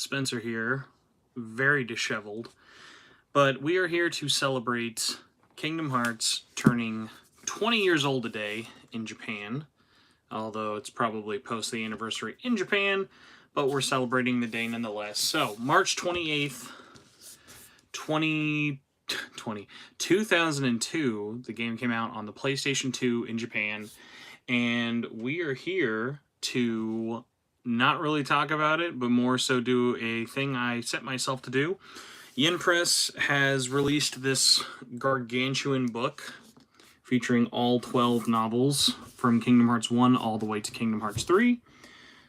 Spencer here, very disheveled, but we are here to celebrate Kingdom Hearts turning 20 years old today in Japan, although it's probably post the anniversary in Japan, but we're celebrating the day nonetheless. So, March 28th, 2002, the game came out on the PlayStation 2 in Japan, and we are here to not really talk about it, but more so do a thing I set myself to do. Yen Press has released this gargantuan book featuring all 12 novels from Kingdom Hearts 1 all the way to Kingdom Hearts 3.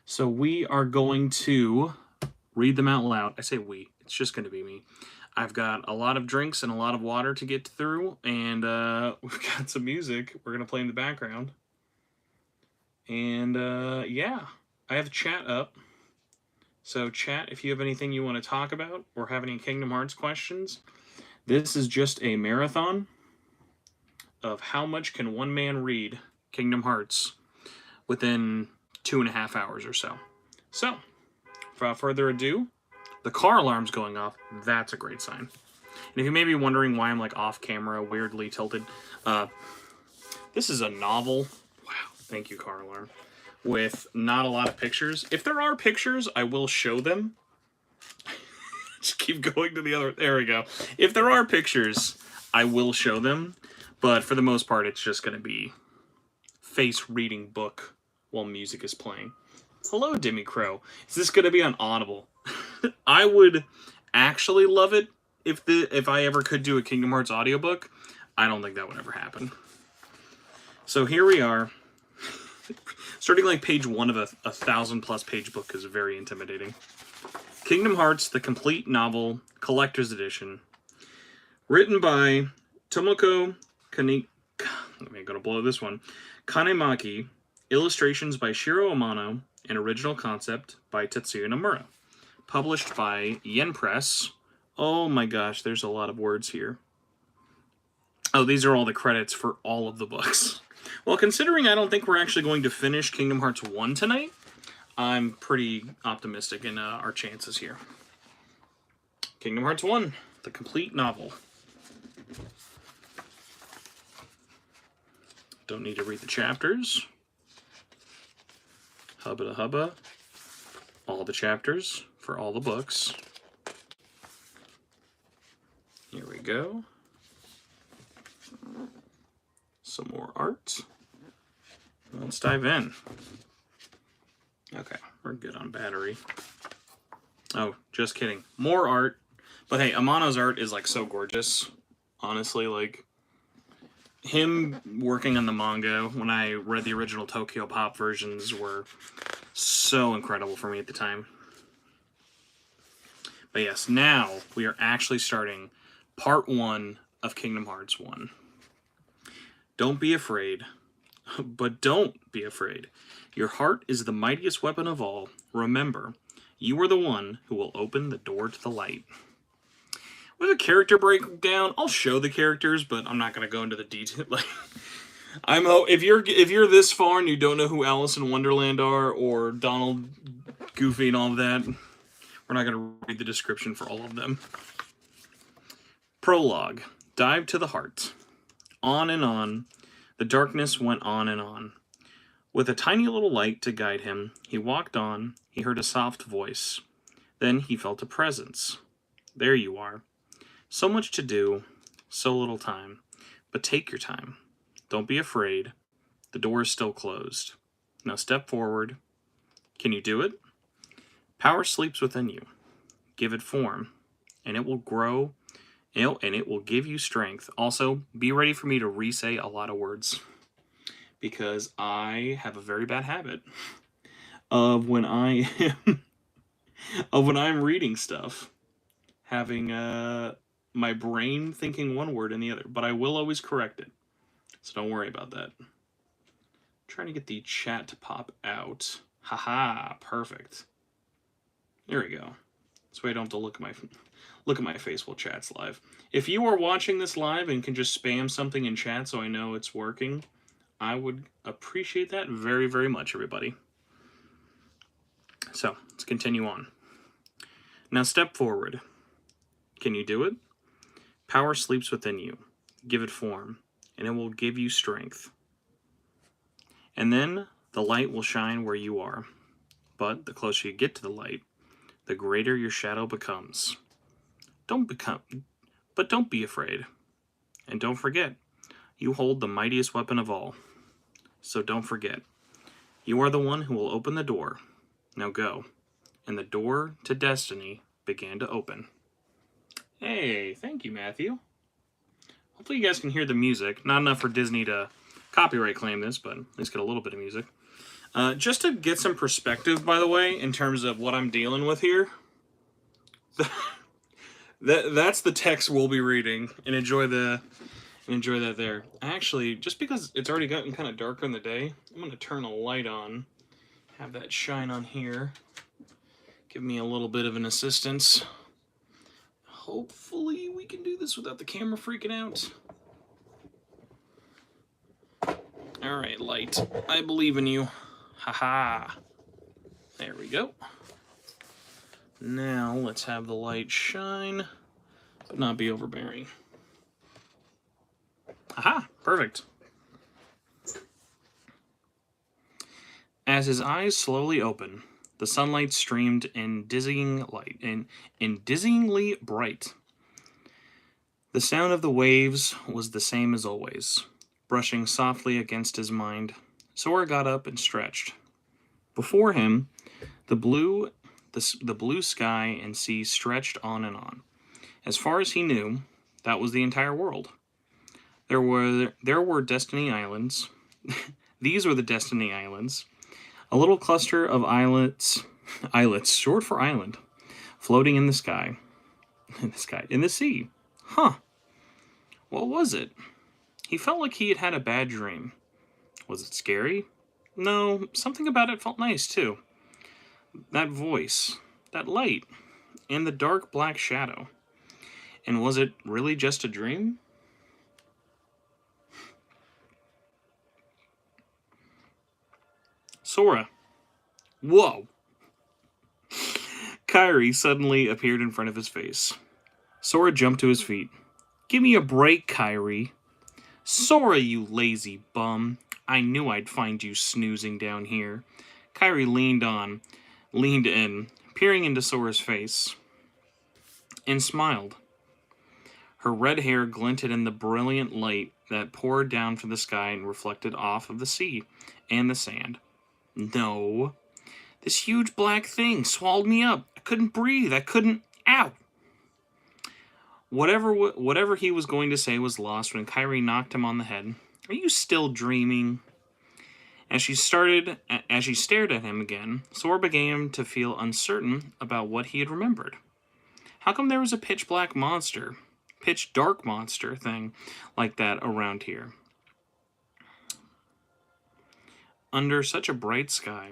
So we are going to read them out loud. I say we, it's just going to be me. I've got a lot of drinks and a lot of water to get through, and we've got some music we're going to play in the background. And yeah, I have chat up. So chat, if you have anything you want to talk about or have any Kingdom Hearts questions. This is just a marathon of how much can one man read Kingdom Hearts within 2.5 hours or so. So, without further ado, the car alarm's going off. That's a great sign. And if you may be wondering why I'm like off camera, weirdly tilted, this is a novel. Wow, thank you, car alarm. With not a lot of pictures. If there are pictures, I will show them. Just keep going to the other... There we go. If there are pictures, I will show them. But for the most part, it's just going to be face-reading book while music is playing. Hello, Demi Crow. Is this going to be on Audible? I would actually love it if I ever could do a Kingdom Hearts audiobook. I don't think that would ever happen. So here we are. Starting like page 1 of a 1,000+ page book is very intimidating. Kingdom Hearts, the complete novel, collector's edition. Written by Tomoko Kaneko. I'm going to blow this one. Kanemaki. Illustrations by Shiro Amano. And original concept by Tetsuya Nomura. Published by Yen Press. Oh my gosh, there's a lot of words here. Oh, these are all the credits for all of the books. Well, considering I don't think we're actually going to finish Kingdom Hearts 1 tonight, I'm pretty optimistic in our chances here. Kingdom Hearts 1, the complete novel. Don't need to read the chapters. Hubba hubba. All the chapters for all the books. Here we go. Some more art. Let's dive in. Okay, we're good on battery. Oh, just kidding. More art. But hey, Amano's art is like so gorgeous. Honestly, like him working on the manga when I read the original Tokyo Pop versions were so incredible for me at the time. But yes, now we are actually starting part 1 of Kingdom Hearts 1. Don't be afraid, but don't be afraid. Your heart is the mightiest weapon of all. Remember, you are the one who will open the door to the light. With a character breakdown, I'll show the characters, but I'm not going to go into the detail. Like, if you're this far and you don't know who Alice in Wonderland are or Donald, Goofy, and all of that, we're not going to read the description for all of them. Prologue. Dive to the heart. On and on, the darkness went on and on. With a tiny little light to guide him, he walked on, he heard a soft voice. Then he felt a presence. There you are. So much to do, so little time. But take your time. Don't be afraid. The door is still closed. Now step forward. Can you do it? Power sleeps within you. Give it form, and it will grow, and it will give you strength. Also, be ready for me to re-say a lot of words, because I have a very bad habit of when I'm reading stuff, having my brain thinking one word and the other, but I will always correct it, so don't worry about that. I'm trying to get the chat to pop out. Haha, perfect. There we go. This way I don't have to look at my face while chat's live. If you are watching this live and can just spam something in chat so I know it's working, I would appreciate that very, very much, everybody. So, let's continue on. Now step forward. Can you do it? Power sleeps within you. Give it form, and it will give you strength. And then the light will shine where you are. But the closer you get to the light, the greater your shadow becomes. Don't be afraid. And don't forget, you hold the mightiest weapon of all. So don't forget, you are the one who will open the door. Now go. And the door to destiny began to open. Hey, thank you, Matthew. Hopefully you guys can hear the music. Not enough for Disney to copyright claim this, but at least get a little bit of music. Just to get some perspective, by the way, in terms of what I'm dealing with here. That's the text we'll be reading, and enjoy that there. Actually, just because it's already gotten kind of darker in the day, I'm going to turn a light on, have that shine on here, give me a little bit of an assistance. Hopefully we can do this without the camera freaking out. Alright, light. I believe in you. Haha. There we go. Now let's have the light shine, but not be overbearing. Aha! Perfect. As his eyes slowly opened, the sunlight streamed in dizzyingly bright. The sound of the waves was the same as always, brushing softly against his mind. Sora got up and stretched. Before him, the blue sky and sea stretched on and on. As far as he knew, that was the entire world. There were Destiny Islands. These were the Destiny Islands. A little cluster of islets, short for island, floating in the sky. In the sea. Huh. What was it? He felt like he had had a bad dream. Was it scary? No, something about it felt nice, too. That voice, that light, and the dark black shadow. And was it really just a dream? Sora. Whoa! Kairi suddenly appeared in front of his face. Sora jumped to his feet. Give me a break, Kairi. Sora, you lazy bum. I knew I'd find you snoozing down here. Kairi leaned in, peering into Sora's face, and smiled. Her red hair glinted in the brilliant light that poured down from the sky and reflected off of the sea and the sand. No. This huge black thing swallowed me up. I couldn't breathe. Ow! Whatever he was going to say was lost when Kairi knocked him on the head. Are you still dreaming? As she stared at him again, Sora began to feel uncertain about what he had remembered. How come there was a pitch dark monster thing like that around here? Under such a bright sky.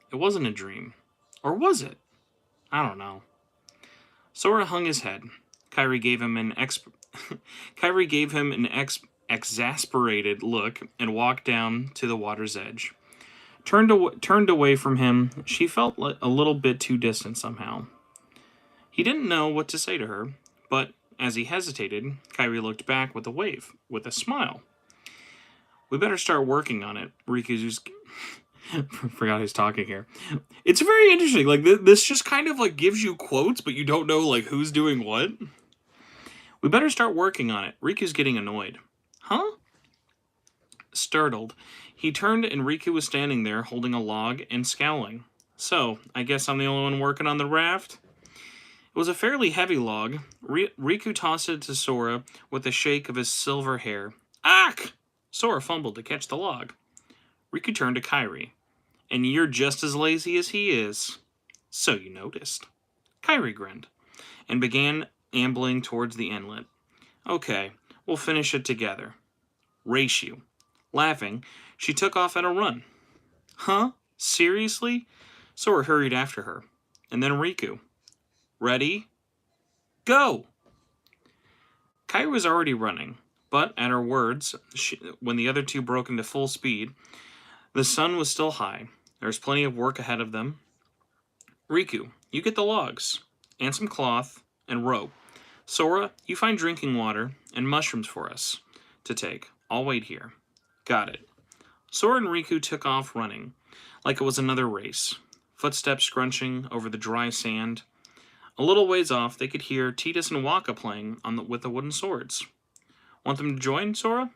It wasn't a dream. Or was it? I don't know. Sora hung his head. Kairi gave him an exasperated look and walked down to the water's edge. Turned away from him, she felt a little bit too distant somehow. He didn't know what to say to her, but as he hesitated, Kairi looked back with a smile. We better start working on it. Riku's forgot who's talking here. It's very interesting. Like this just kind of like gives you quotes, but you don't know like who's doing what. We better start working on it. Riku's getting annoyed. Huh? Startled, he turned and Riku was standing there holding a log and scowling. So, I guess I'm the only one working on the raft? It was a fairly heavy log. Riku tossed it to Sora with a shake of his silver hair. Ack! Sora fumbled to catch the log. Riku turned to Kairi. And you're just as lazy as he is. So you noticed. Kairi grinned and began ambling towards the inlet. Okay, we'll finish it together. Race you. Laughing, she took off at a run. Huh? Seriously? Sora hurried after her. And then Riku. Ready? Go! Kairi was already running, but at her words, when the other two broke into full speed, the sun was still high. There was plenty of work ahead of them. Riku, you get the logs. and some cloth and rope. Sora, you find drinking water and mushrooms for us to take. I'll wait here. Got it. Sora and Riku took off running, like it was another race. Footsteps scrunching over the dry sand. A little ways off, they could hear Tidus and Waka playing with the wooden swords. Want them to join, Sora?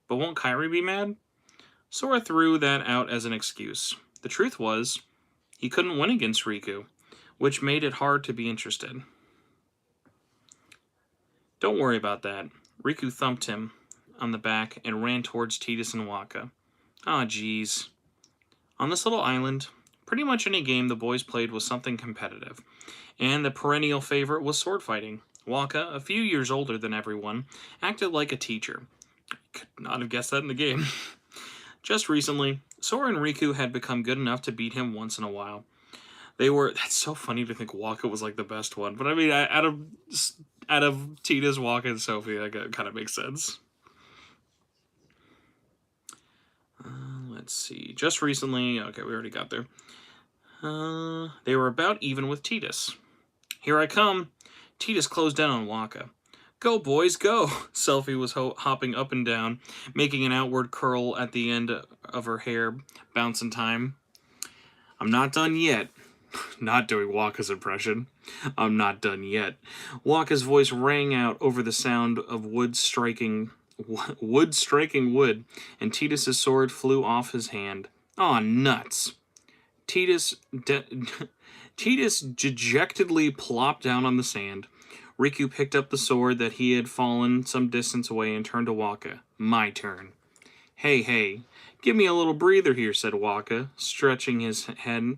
But won't Kairi be mad? Sora threw that out as an excuse. The truth was, he couldn't win against Riku, which made it hard to be interested. Don't worry about that. Riku thumped him on the back and ran towards Tidus and Waka. Ah, geez. On this little island, pretty much any game the boys played was something competitive, and the perennial favorite was sword fighting. Waka, a few years older than everyone, acted like a teacher. Could not have guessed that in the game. Just recently, Sora and Riku had become good enough to beat him once in a while. That's so funny to think Waka was like the best one, but I mean, out of Tidus, Waka, and Sophie, that kind of makes sense. Let's see. Just recently, okay, we already got there. They were about even with Tidus. Here I come. Tidus closed down on Waka. Go, boys, go! Selphie was hopping up and down, making an outward curl at the end of her hair, bouncing time. I'm not done yet. Not doing Waka's impression. I'm not done yet. Waka's voice rang out over the sound of wood striking wood, and Tidus' sword flew off his hand. Aw, nuts. Tidus dejectedly plopped down on the sand. Riku picked up the sword that he had fallen some distance away and turned to Waka. My turn. Hey, give me a little breather here, said Waka, scratching his head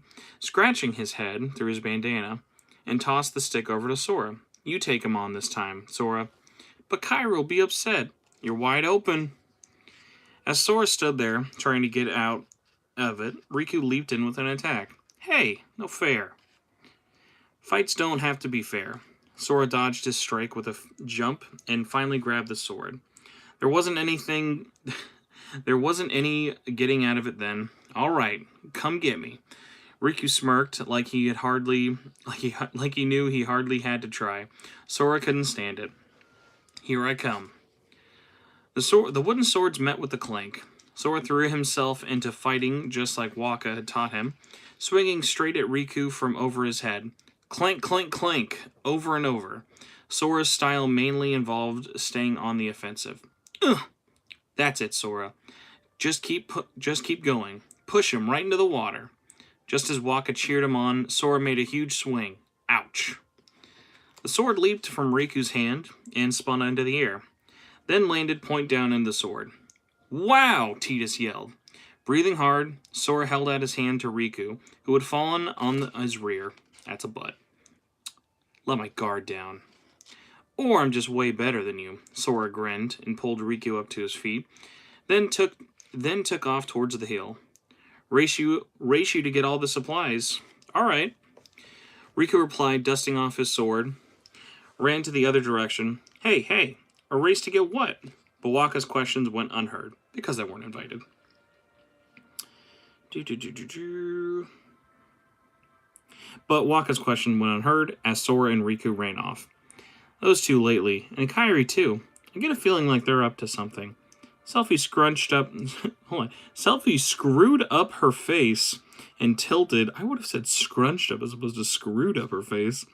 through his bandana, and tossed the stick over to Sora. You take him on this time, Sora. But Kairi will be upset. You're wide open. As Sora stood there, trying to get out of it, Riku leaped in with an attack. Hey, no fair. Fights don't have to be fair. Sora dodged his strike with a jump and finally grabbed the sword. There wasn't any getting out of it then. All right, come get me. Riku smirked like he knew he hardly had to try. Sora couldn't stand it. Here I come. The wooden swords met with a clank. Sora threw himself into fighting just like Waka had taught him, swinging straight at Riku from over his head. Clank, clank, clank, over and over. Sora's style mainly involved staying on the offensive. Ugh! That's it, Sora. Just keep going. Push him right into the water. Just as Waka cheered him on, Sora made a huge swing. Ouch. The sword leaped from Riku's hand and spun into the air, then landed point down in the sword. Wow! Tidus yelled. Breathing hard, Sora held out his hand to Riku, who had fallen on his rear. That's a butt. Let my guard down. Or I'm just way better than you, Sora grinned and pulled Riku up to his feet, then took off towards the hill. Race you to get all the supplies. All right. Riku replied, dusting off his sword, ran to the other direction. Hey, a race to get what? But Waka's questions went unheard, because they weren't invited. But Waka's question went unheard as Sora and Riku ran off. Those two lately, and Kairi too. I get a feeling like they're up to something. Selphie screwed up her face and tilted. I would have said scrunched up as opposed to screwed up her face.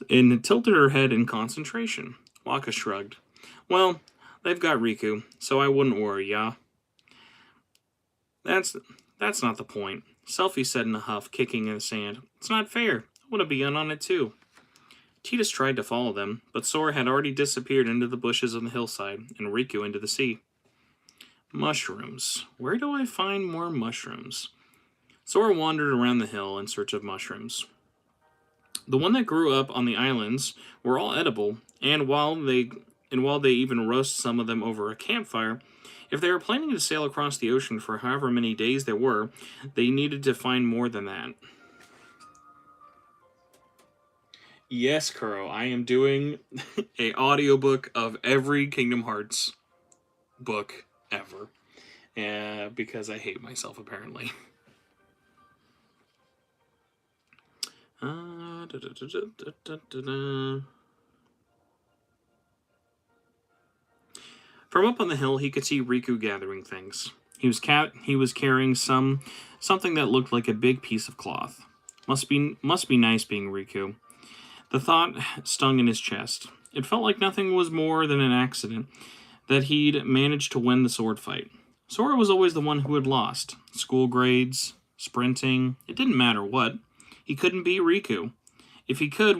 And tilted her head in concentration. Waka shrugged. Well, they've got Riku, so I wouldn't worry, yeah? That's not the point. Selphie said in a huff, kicking in the sand. It's not fair. I want to be in on it too. Tidus tried to follow them, but Sora had already disappeared into the bushes on the hillside, and Riku into the sea. Mushrooms. Where do I find more mushrooms? Sora wandered around the hill in search of mushrooms. The one that grew up on the islands were all edible, and while they even roast some of them over a campfire, if they were planning to sail across the ocean for however many days there were, they needed to find more than that. Yes, Kuro, I am doing an audiobook of every Kingdom Hearts book ever. Because I hate myself, apparently. Da, da, da, da, da, da, da. From up on the hill, he could see Riku gathering things. He was carrying something that looked like a big piece of cloth. Must be nice being Riku. The thought stung in his chest. It felt like nothing was more than an accident that he'd managed to win the sword fight. Sora was always the one who had lost. School grades, sprinting, it didn't matter what. He couldn't beat Riku. If he could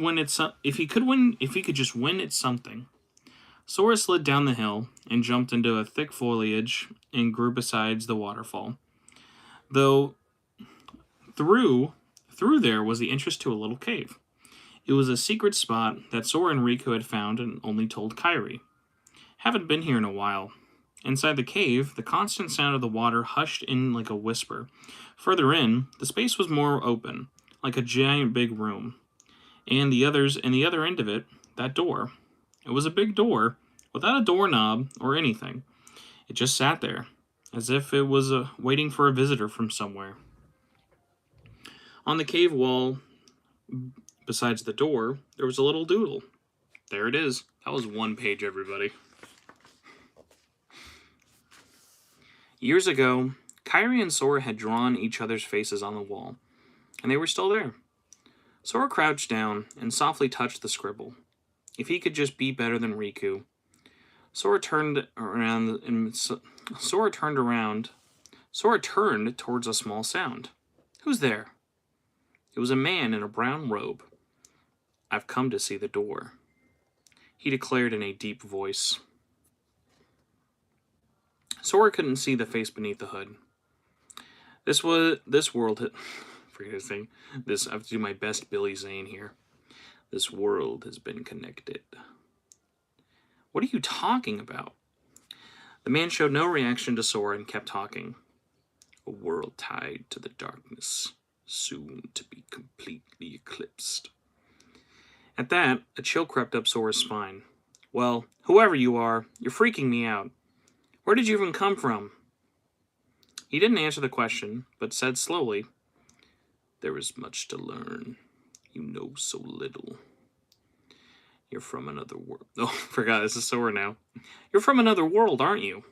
just win at something. Sora slid down the hill and jumped into a thick foliage and grew beside the waterfall. Though through there was the entrance to a little cave. It was a secret spot that Sora and Riku had found and only told Kairi. Haven't been here in a while. Inside the cave, the constant sound of the water hushed in like a whisper. Further in, the space was more open, like a giant big room. And the other end of it, that door. It was a big door, without a doorknob or anything. It just sat there, as if it was waiting for a visitor from somewhere. On the cave wall, besides the door, there was a little doodle. There it is. That was one page, everybody. Years ago, Kairi and Sora had drawn each other's faces on the wall, and they were still there. Sora crouched down and softly touched the scribble. If he could just be better than Riku. Sora turned towards a small sound. Who's there? It was a man in a brown robe. I've come to see the door, he declared in a deep voice. Sora couldn't see the face beneath the hood. This world. Forget his thing. I have to do my best Billy Zane here. This world has been connected. What are you talking about? The man showed no reaction to Sora and kept talking. A world tied to the darkness, soon to be completely eclipsed. At that, a chill crept up Sora's spine. Well, whoever you are, you're freaking me out. Where did you even come from? He didn't answer the question, but said slowly, There is much to learn. You know so little. You're from another world. Oh, forgot, this is Sora now. You're from another world, aren't you?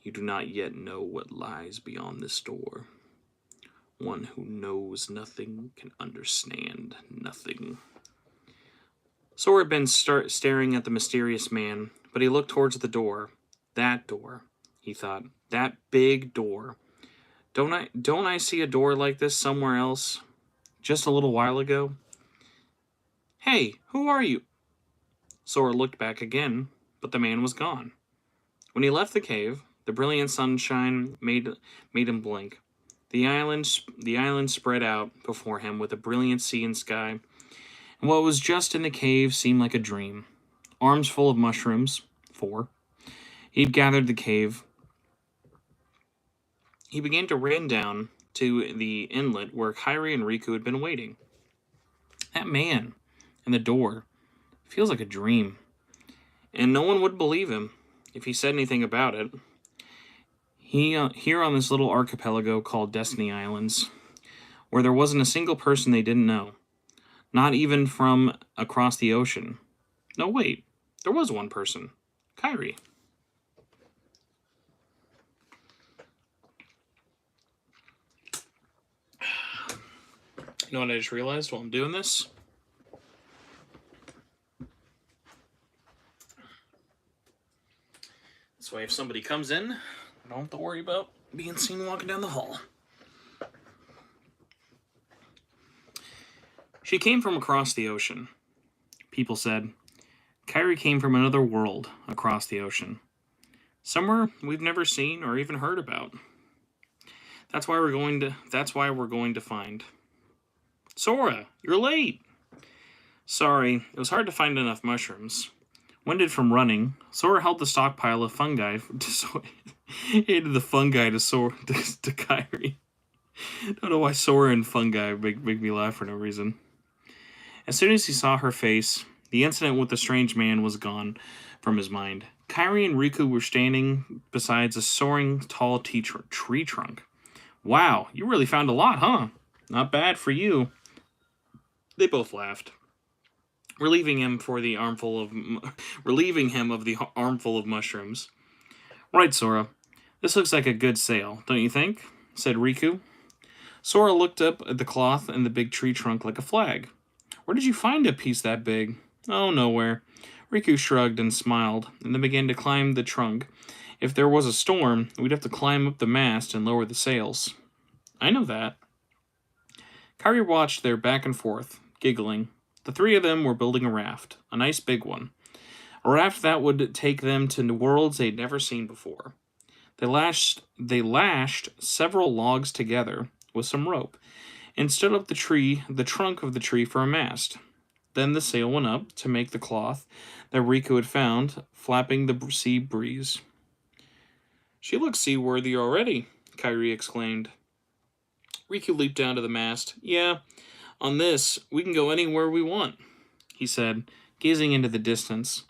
You do not yet know what lies beyond this door. One who knows nothing can understand nothing. Sora had been staring at the mysterious man, but he looked towards the door. That door, he thought. That big door. Don't I see a door like this somewhere else? Just a little while ago? Hey, who are you? Sora looked back again, but the man was gone. When he left the cave, the brilliant sunshine made him blink. The island spread out before him with a brilliant sea and sky, and what was just in the cave seemed like a dream. Arms full of mushrooms, 4. He'd gathered the cave. He began to run down to the inlet where Kairi and Riku had been waiting. That man and the door feels like a dream, and no one would believe him if he said anything about it. Here on this little archipelago called Destiny Islands, where there wasn't a single person they didn't know, not even from across the ocean. No, wait, there was one person, Kairi. You know what I just realized while I'm doing this? This way if somebody comes in, I don't have to worry about being seen walking down the hall. She came from across the ocean. People said, Kairi came from another world across the ocean. Somewhere we've never seen or even heard about. That's why we're going to find. Sora, you're late. Sorry, it was hard to find enough mushrooms. Winded from running, Sora held the stockpile of fungi hated the fungi to Kairi. Don't know why Sora and fungi make me laugh for no reason. As soon as he saw her face, the incident with the strange man was gone from his mind. Kairi and Riku were standing beside a soaring tall tree trunk. Wow, you really found a lot, huh? Not bad for you. They both laughed, relieving him of the armful of mushrooms. Right, Sora. This looks like a good sail, don't you think? Said Riku. Sora looked up at the cloth and the big tree trunk like a flag. Where did you find a piece that big? Oh, nowhere. Riku shrugged and smiled, and then began to climb the trunk. If there was a storm, we'd have to climb up the mast and lower the sails. I know that. Kairi watched their back and forth, giggling. The three of them were building a raft, a nice big one. A raft that would take them to worlds they'd never seen before. They lashed several logs together with some rope, and stood up the trunk of the tree for a mast. Then the sail went up to make the cloth that Riku had found, flapping the sea breeze. She looks seaworthy already, Kairi exclaimed. Riku leaped down to the mast. Yeah, on this, we can go anywhere we want, he said, gazing into the distance.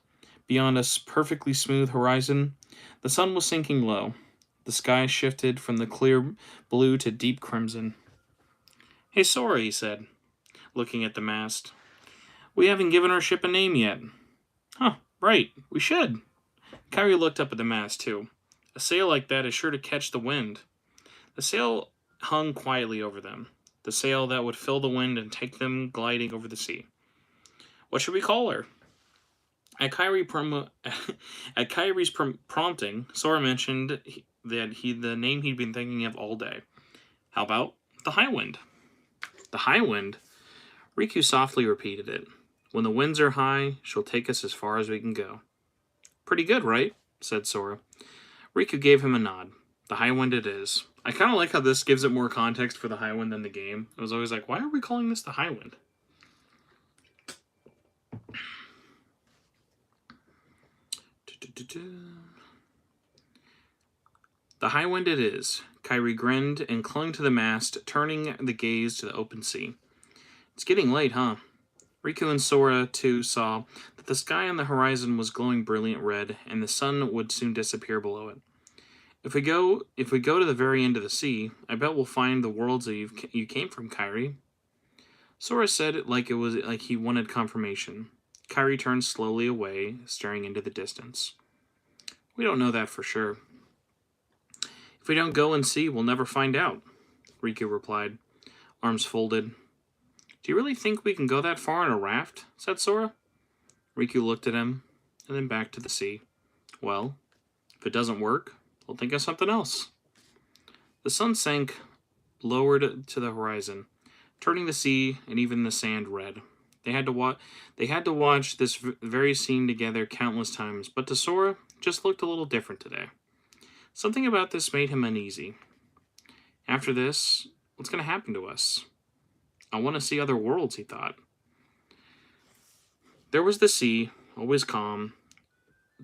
Beyond us, perfectly smooth horizon, the sun was sinking low. The sky shifted from the clear blue to deep crimson. Hey, Sora, he said, looking at the mast. We haven't given our ship a name yet. Huh, right, we should. Kairi looked up at the mast, too. A sail like that is sure to catch the wind. The sail hung quietly over them, the sail that would fill the wind and take them gliding over the sea. What should we call her? At Kairi's prompting, Sora mentioned that the name he'd been thinking of all day. How about the High Wind? The High Wind? Riku softly repeated it. When the winds are high, she'll take us as far as we can go. Pretty good, right? Said Sora. Riku gave him a nod. The High Wind it is. I kind of like how this gives it more context for the High Wind than the game. I was always like, why are we calling this the High Wind? The High Wind it is. Kairi grinned and clung to the mast, turning the gaze to the open sea. It's getting late, huh? Riku and Sora, too, saw that the sky on the horizon was glowing brilliant red, and the sun would soon disappear below it. If we go to the very end of the sea, I bet we'll find the worlds that you came from, Kairi. Sora said it like he wanted confirmation. Kairi turned slowly away, staring into the distance. We don't know that for sure. If we don't go and see, we'll never find out, Riku replied, arms folded. Do you really think we can go that far in a raft? Said Sora. Riku looked at him, and then back to the sea. Well, if it doesn't work, we'll think of something else. The sun sank, lowered to the horizon, turning the sea and even the sand red. They had to watch this very scene together countless times, but to Sora, just looked a little different today. Something about this made him uneasy. After this, what's going to happen to us? I want to see other worlds, he thought. There was the sea, always calm.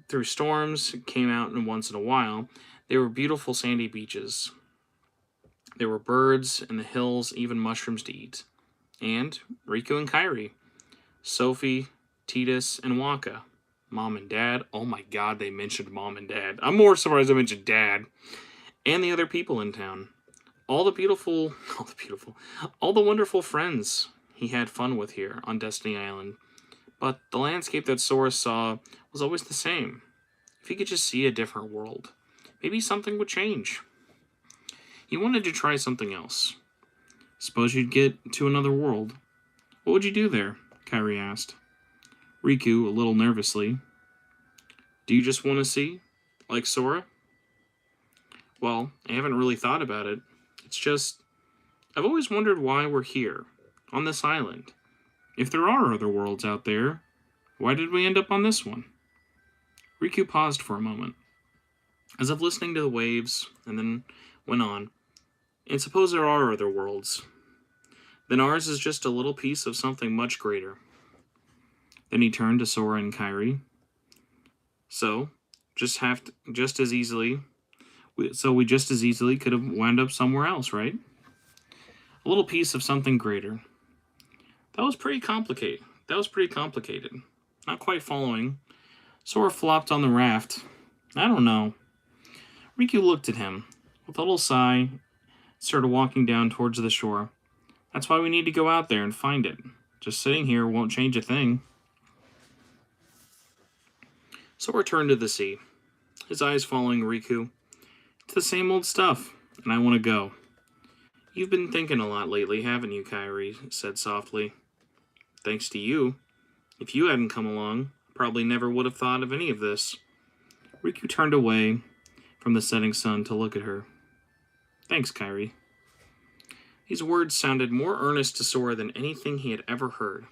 Through storms, it came out and once in a while. There were beautiful sandy beaches. There were birds in the hills, even mushrooms to eat. And Riku and Kairi. Sophie, Titus, and Waka. Mom and Dad. Oh my god, they mentioned Mom and Dad. I'm more surprised they mentioned Dad. And the other people in town. All the wonderful friends he had fun with here on Destiny Island. But the landscape that Sora saw was always the same. If he could just see a different world, maybe something would change. He wanted to try something else. Suppose you'd get to another world. What would you do there? Kairi asked. Riku, a little nervously. Do you just want to see? Like Sora? Well, I haven't really thought about it. It's just, I've always wondered why we're here, on this island. If there are other worlds out there, why did we end up on this one? Riku paused for a moment, as if listening to the waves, and then went on. And suppose there are other worlds. Then ours is just a little piece of something much greater. Then he turned to Sora and Kairi. So, we just as easily could have wound up somewhere else, right? A little piece of something greater. That was pretty complicated. Not quite following. Sora flopped on the raft. I don't know. Riku looked at him. With a little sigh, started walking down towards the shore. That's why we need to go out there and find it. Just sitting here won't change a thing. Sora turned to the sea, his eyes following Riku. It's the same old stuff, and I want to go. You've been thinking a lot lately, haven't you, Kairi said softly. Thanks to you. If you hadn't come along, I probably never would have thought of any of this. Riku turned away from the setting sun to look at her. Thanks, Kairi. These words sounded more earnest to Sora than anything he had ever heard.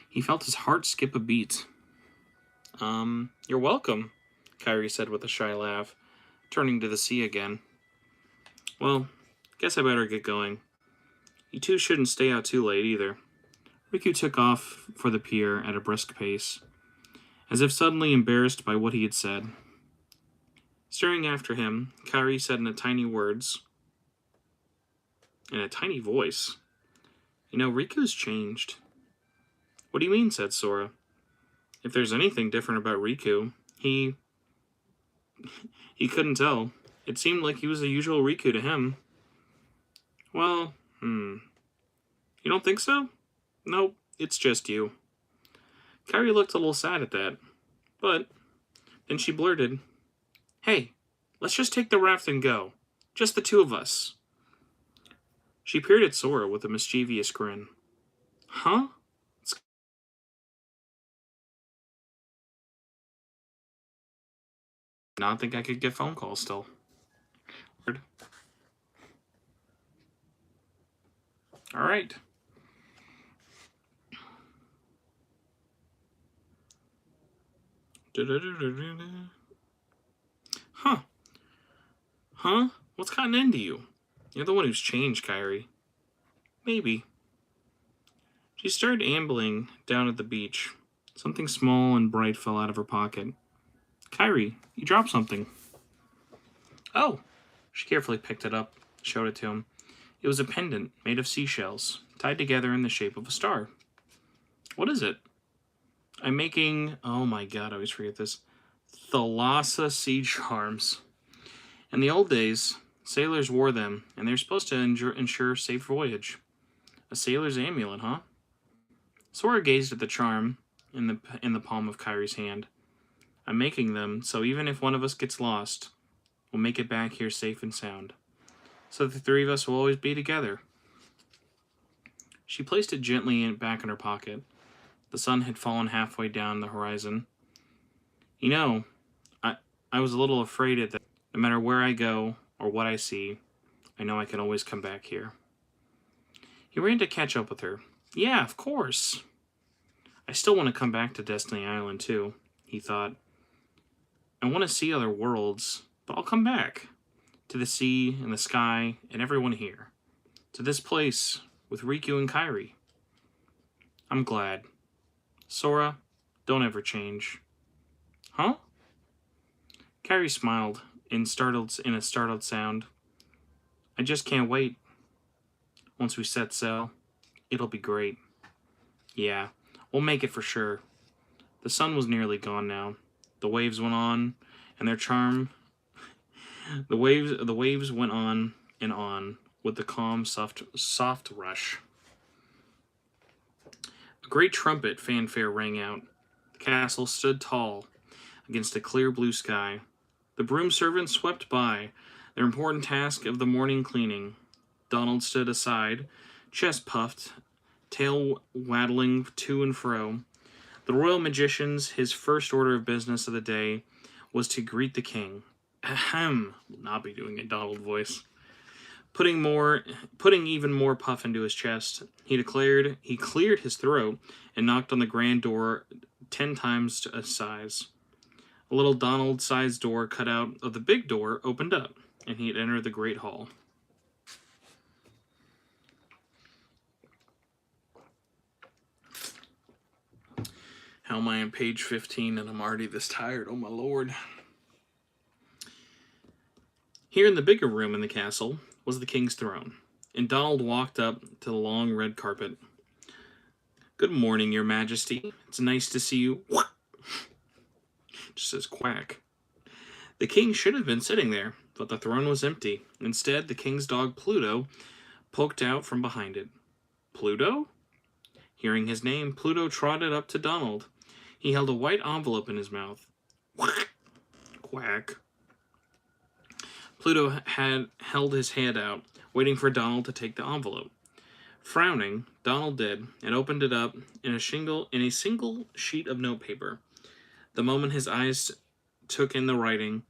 He felt his heart skip a beat. You're welcome, Kairi said with a shy laugh, turning to the sea again. Well, guess I better get going. You two shouldn't stay out too late either. Riku took off for the pier at a brisk pace, as if suddenly embarrassed by what he had said. Staring after him, Kairi said in a tiny voice, You know, Riku's changed. What do you mean, said Sora. If there's anything different about Riku, he couldn't tell. It seemed like he was the usual Riku to him. Well, You don't think so? Nope, it's just you. Kairi looked a little sad at that, but then she blurted, Hey, let's just take the raft and go. Just the two of us. She peered at Sora with a mischievous grin. Huh? Not think I could get phone calls still. Alright. Huh? What's gotten into you? You're the one who's changed, Kairi. Maybe. She started ambling down at the beach. Something small and bright fell out of her pocket. Kairi, you dropped something. Oh. She carefully picked it up, showed it to him. It was a pendant made of seashells, tied together in the shape of a star. What is it? I'm making, oh my god, I always forget this, Thalassa sea charms. In the old days, sailors wore them, and they're supposed to ensure safe voyage. A sailor's amulet, huh? Sora gazed at the charm in the palm of Kairi's hand. I'm making them, so even if one of us gets lost, we'll make it back here safe and sound. So the three of us will always be together. She placed it gently back in her pocket. The sun had fallen halfway down the horizon. You know, I was a little afraid that no matter where I go or what I see, I know I can always come back here. He ran to catch up with her. Yeah, of course. I still want to come back to Destiny Island, too, he thought. I want to see other worlds, but I'll come back. To the sea and the sky and everyone here. To this place with Riku and Kairi. I'm glad. Sora, don't ever change. Huh? Kairi smiled in a startled sound. I just can't wait. Once we set sail, it'll be great. Yeah, we'll make it for sure. The sun was nearly gone now. The waves went on, and their charm... The waves went on and on with the calm, soft rush. A great trumpet fanfare rang out. The castle stood tall against a clear blue sky. The broom servants swept by, their important task of the morning cleaning. Donald stood aside, chest puffed, tail waddling to and fro. The royal magician's his first order of business of the day was to greet the king. Ahem, will not be doing a Donald voice. Putting even more puff into his chest, he declared he cleared his throat and knocked on the grand door 10 times a size. A little Donald-sized door cut out of the big door opened up, and he had entered the great hall. How am I on page 15 and I'm already this tired? Oh my lord. Here in the bigger room in the castle was the king's throne, and Donald walked up to the long red carpet. Good morning, your majesty. It's nice to see you. Just says quack. The king should have been sitting there, but the throne was empty. Instead, the king's dog Pluto poked out from behind it. Pluto? Hearing his name, Pluto trotted up to Donald. He held a white envelope in his mouth. Quack. Pluto had held his hand out, waiting for Donald to take the envelope. Frowning, Donald did, and opened it up in a single sheet of notepaper. The moment his eyes took in the writing,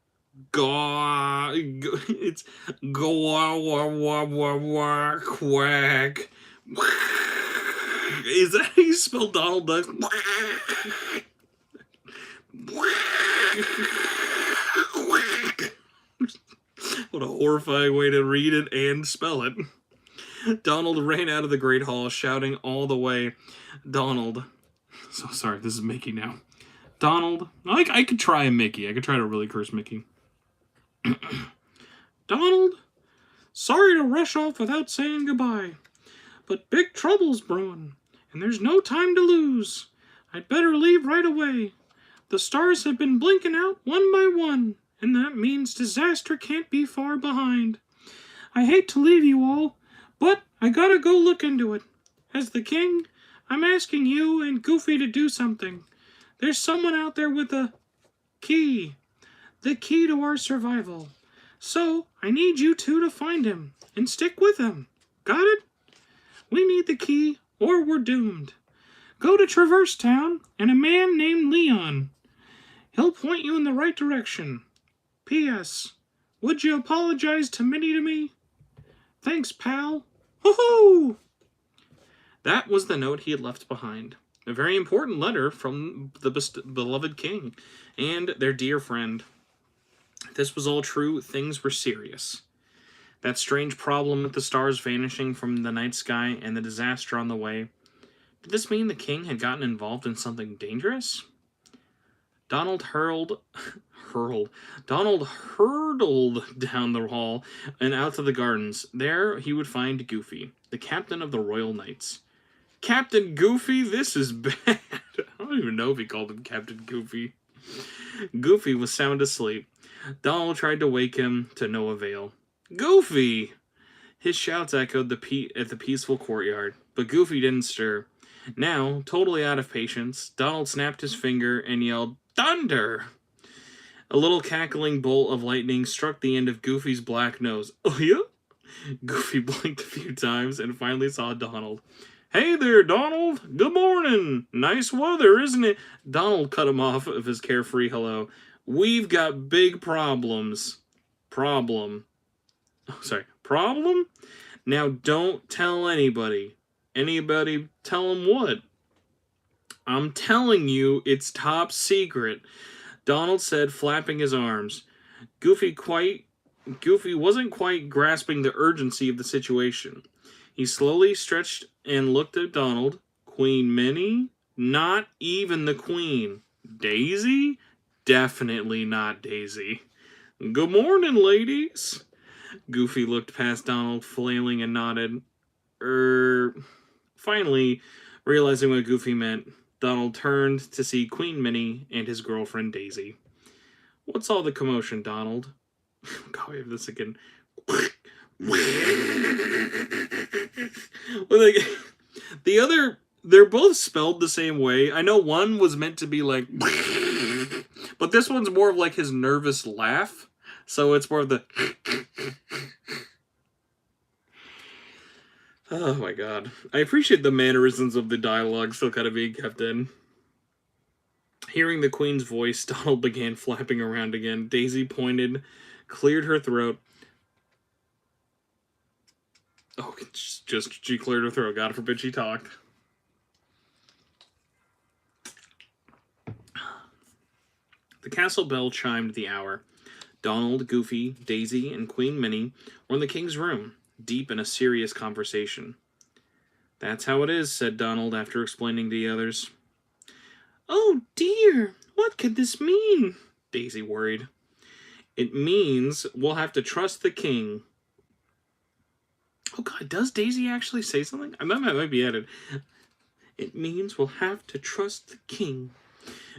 it's quack. Is that how you spell Donald Duck? What a horrifying way to read it and spell it. Donald ran out of the Great Hall, shouting all the way, Donald. So sorry, this is Mickey now. Donald. I could try a Mickey. I could try to really curse Mickey. Donald, sorry to rush off without saying goodbye, but big trouble's brewing, and there's no time to lose. I'd better leave right away. The stars have been blinking out one by one, and that means disaster can't be far behind. I hate to leave you all, but I gotta go look into it. As the king, I'm asking you and Goofy to do something. There's someone out there with a key. The key to our survival. So, I need you two to find him and stick with him. Got it? We need the key or we're doomed. Go to Traverse Town and a man named Leon. He'll point you in the right direction. P.S. Would you apologize to Minnie to me? Thanks, pal. Woohoo! That was the note he had left behind. A very important letter from the beloved king and their dear friend. If this was all true, things were serious. That strange problem with the stars vanishing from the night sky and the disaster on the way. Did this mean the king had gotten involved in something dangerous? Donald hurtled down the hall and out to the gardens. There he would find Goofy, the captain of the Royal Knights. Captain Goofy, this is bad. I don't even know if he called him Captain Goofy. Goofy was sound asleep. Donald tried to wake him, to no avail. Goofy! His shouts echoed at the peaceful courtyard, but Goofy didn't stir. Now, totally out of patience, Donald snapped his finger and yelled, Thunder! A little cackling bolt of lightning struck the end of Goofy's black nose. Oh, yeah? Goofy blinked a few times and finally saw Donald. Hey there, Donald! Good morning! Nice weather, isn't it? Donald cut him off of his carefree hello. We've got big problems. Problem? Now don't tell anybody. Anybody tell them what? I'm telling you, it's top secret, Donald said, flapping his arms. Goofy wasn't quite grasping the urgency of the situation. He slowly stretched and looked at Donald. Queen Minnie? Not even the Queen. Daisy? Definitely not Daisy. Good morning, ladies. Goofy looked past Donald, flailing and nodded. Finally, realizing what Goofy meant, Donald turned to see Queen Minnie and his girlfriend Daisy. What's all the commotion, Donald? God, we have this again. They're both spelled the same way. I know one was meant to be like, but this one's more of like his nervous laugh. So it's more of the. Oh my god. I appreciate the mannerisms of the dialogue still kind of being kept in. Hearing the Queen's voice, Donald began flapping around again. Daisy pointed, cleared her throat. Oh, she cleared her throat. God forbid she talked. The castle bell chimed the hour. Donald, Goofy, Daisy, and Queen Minnie were in the king's room, deep in a serious conversation. That's how it is, said Donald after explaining to the others. Oh dear, what could this mean? Daisy worried. It means we'll have to trust the king. Oh god, does Daisy actually say something? I might be added. It means we'll have to trust the king,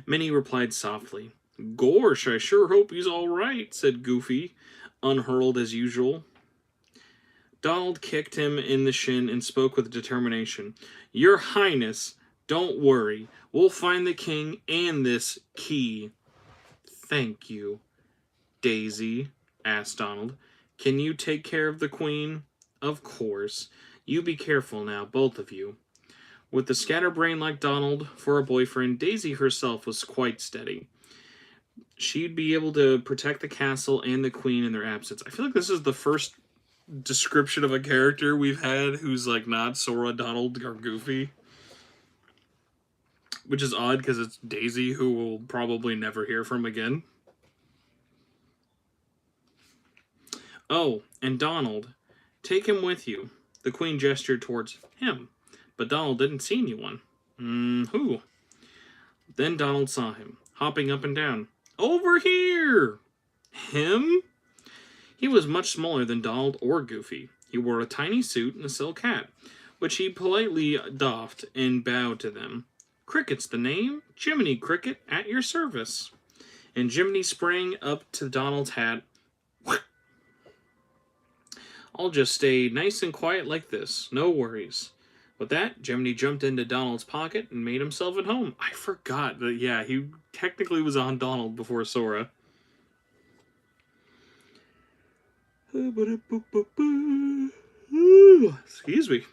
Minnie replied softly. Gorsh, I sure hope he's all right, said Goofy, unhurled as usual. Donald kicked him in the shin and spoke with determination. Your Highness, don't worry. We'll find the king and this key. Thank you. Daisy, asked Donald. Can you take care of the queen? Of course. You be careful now, both of you. With the scatterbrain like Donald for a boyfriend, Daisy herself was quite steady. She'd be able to protect the castle and the queen in their absence. I feel like this is the first description of a character we've had who's like not Sora, Donald, or Goofy. Which is odd because it's Daisy, who we'll probably never hear from again. Oh, and Donald. Take him with you. The queen gestured towards him, but Donald didn't see anyone. Who? Then Donald saw him, hopping up and down. Over here! Him? He was much smaller than Donald or Goofy. He wore a tiny suit and a silk hat, which he politely doffed and bowed to them. Cricket's the name. Jiminy Cricket, at your service. And Jiminy sprang up to Donald's hat. I'll just stay nice and quiet like this. No worries. With that, Jiminy jumped into Donald's pocket and made himself at home. I forgot that, yeah, he technically was on Donald before Sora. Excuse me.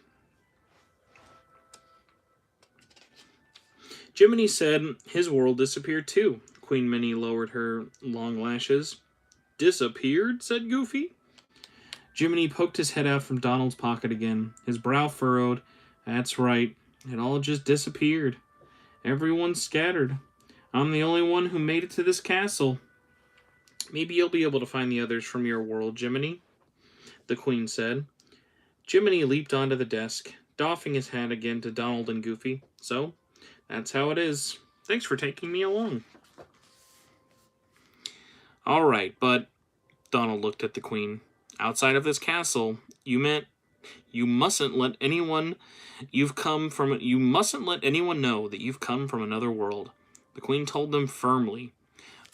Jiminy said his world disappeared too. Queen Minnie lowered her long lashes. Disappeared? Said Goofy. Jiminy poked his head out from Donald's pocket again, his brow furrowed. That's right, it all just disappeared. Everyone's scattered. I'm the only one who made it to this castle. Maybe you'll be able to find the others from your world, Jiminy, the Queen said. Jiminy leaped onto the desk, doffing his hat again to Donald and Goofy. So, that's how it is. Thanks for taking me along. All right, but Donald looked at the Queen. Outside of this castle, you mustn't let anyone know that you've come from another world. The Queen told them firmly.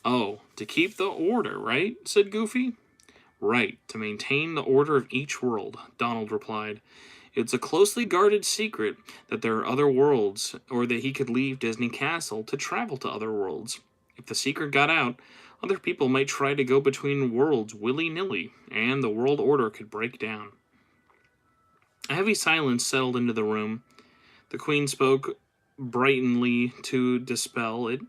Oh, to keep the order, right? Said Goofy. Right, to maintain the order of each world, Donald replied. It's a closely guarded secret that there are other worlds, or that he could leave Disney Castle to travel to other worlds. If the secret got out, other people might try to go between worlds willy-nilly, and the world order could break down. A heavy silence settled into the room. The Queen spoke brightly to dispel it.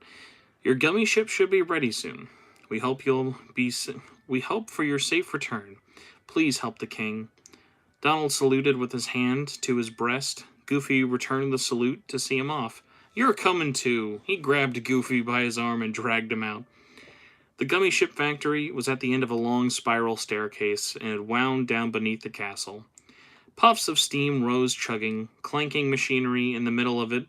Your gummy ship should be ready soon. We hope for your safe return. Please help the king. Donald saluted with his hand to his breast. Goofy returned the salute to see him off. You're coming too. He grabbed Goofy by his arm and dragged him out. The gummy ship factory was at the end of a long spiral staircase, and it wound down beneath the castle. Puffs of steam rose chugging, clanking machinery in the middle of it.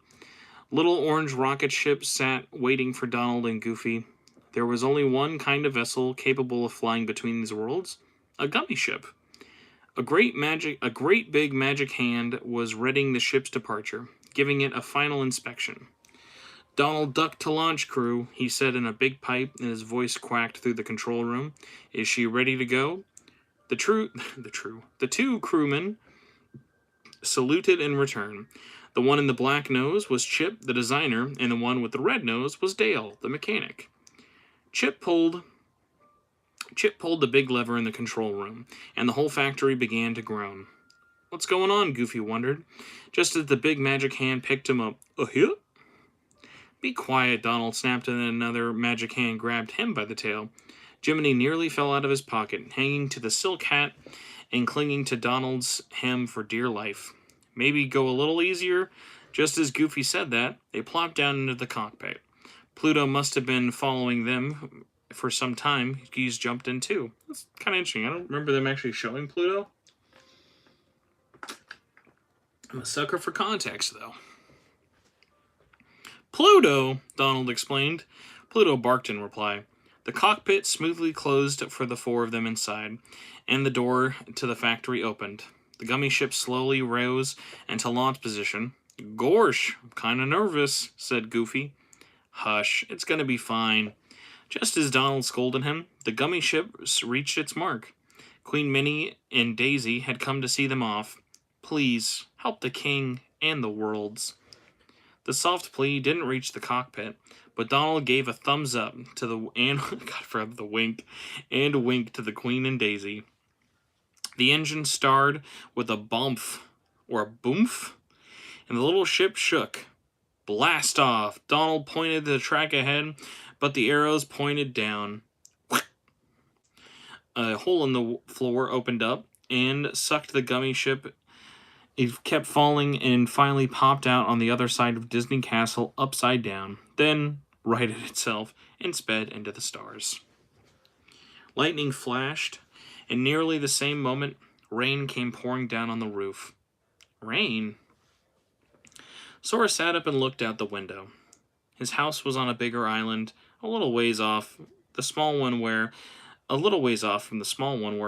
Little orange rocket ships sat waiting for Donald and Goofy. There was only one kind of vessel capable of flying between these worlds, a gummy ship. A great big magic hand was readying the ship's departure, giving it a final inspection. Donald ducked to launch crew, he said in a big pipe, and his voice quacked through the control room. Is she ready to go? The two crewmen saluted in return. The one in the black nose was Chip, the designer, and the one with the red nose was Dale, the mechanic. Chip pulled the big lever in the control room, and the whole factory began to groan. What's going on? Goofy wondered, just as the big magic hand picked him up. Here? Be quiet, Donald snapped, and another magic hand grabbed him by the tail. Jiminy nearly fell out of his pocket, hanging to the silk hat and clinging to Donald's hem for dear life. Maybe go a little easier? Just as Goofy said that, they plopped down into the cockpit. Pluto must have been following them for some time. He's jumped in too. That's kind of interesting. I don't remember them actually showing Pluto. I'm a sucker for context, though. Pluto, Donald explained. Pluto barked in reply. The cockpit smoothly closed for the four of them inside, and the door to the factory opened. The gummy ship slowly rose into launch position. Gorsh, I'm kind of nervous, said Goofy. Hush, it's going to be fine. Just as Donald scolded him, the gummy ship reached its mark. Queen Minnie and Daisy had come to see them off. Please, help the king and the worlds. The soft plea didn't reach the cockpit, but Donald gave a thumbs up to the and God forbid the wink and a wink to the Queen and Daisy. The engine started with a bump or a boomf, and the little ship shook. Blast off! Donald pointed to the track ahead, but the arrows pointed down. A hole in the floor opened up and sucked the gummy ship. It kept falling and finally popped out on the other side of Disney Castle upside down, then righted itself and sped into the stars. Lightning flashed, and nearly the same moment, rain came pouring down on the roof. Rain? Sora sat up and looked out the window. His house was on a bigger island, a little ways off from the small one where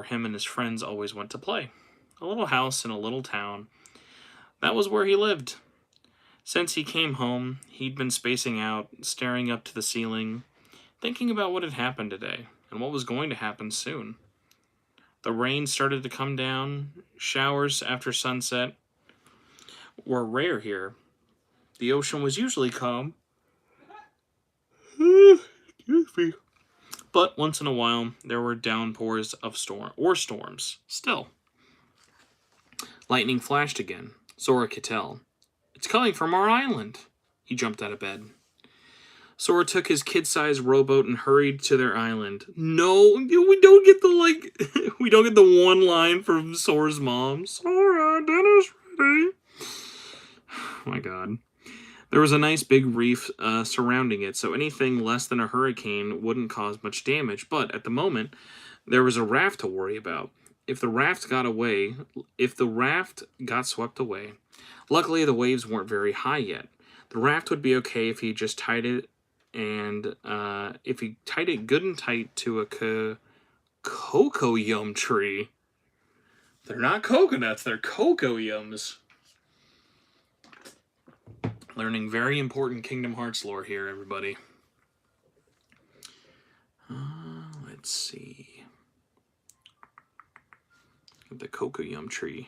him and his friends always went to play. A little house in a little town. That was where he lived. Since he came home, he'd been spacing out, staring up to the ceiling, thinking about what had happened today and what was going to happen soon. The rain started to come down. Showers after sunset were rare here. The ocean was usually calm. Excuse me. But once in a while, there were downpours of storms. Still. Lightning flashed again. Sora could tell. It's coming from our island. He jumped out of bed. Sora took his kid-sized rowboat and hurried to their island. No, we don't get we don't get the one line from Sora's mom. Sora, dinner's ready. Oh my God. There was a nice big reef surrounding it, so anything less than a hurricane wouldn't cause much damage. But at the moment, there was a raft to worry about. If the raft got swept away, luckily the waves weren't very high yet. The raft would be okay if he just tied it, and if he tied it good and tight to a cocoa yum tree. They're not coconuts; they're cocoa yums. Learning very important Kingdom Hearts lore here, everybody. Let's see. The cocoa yum tree.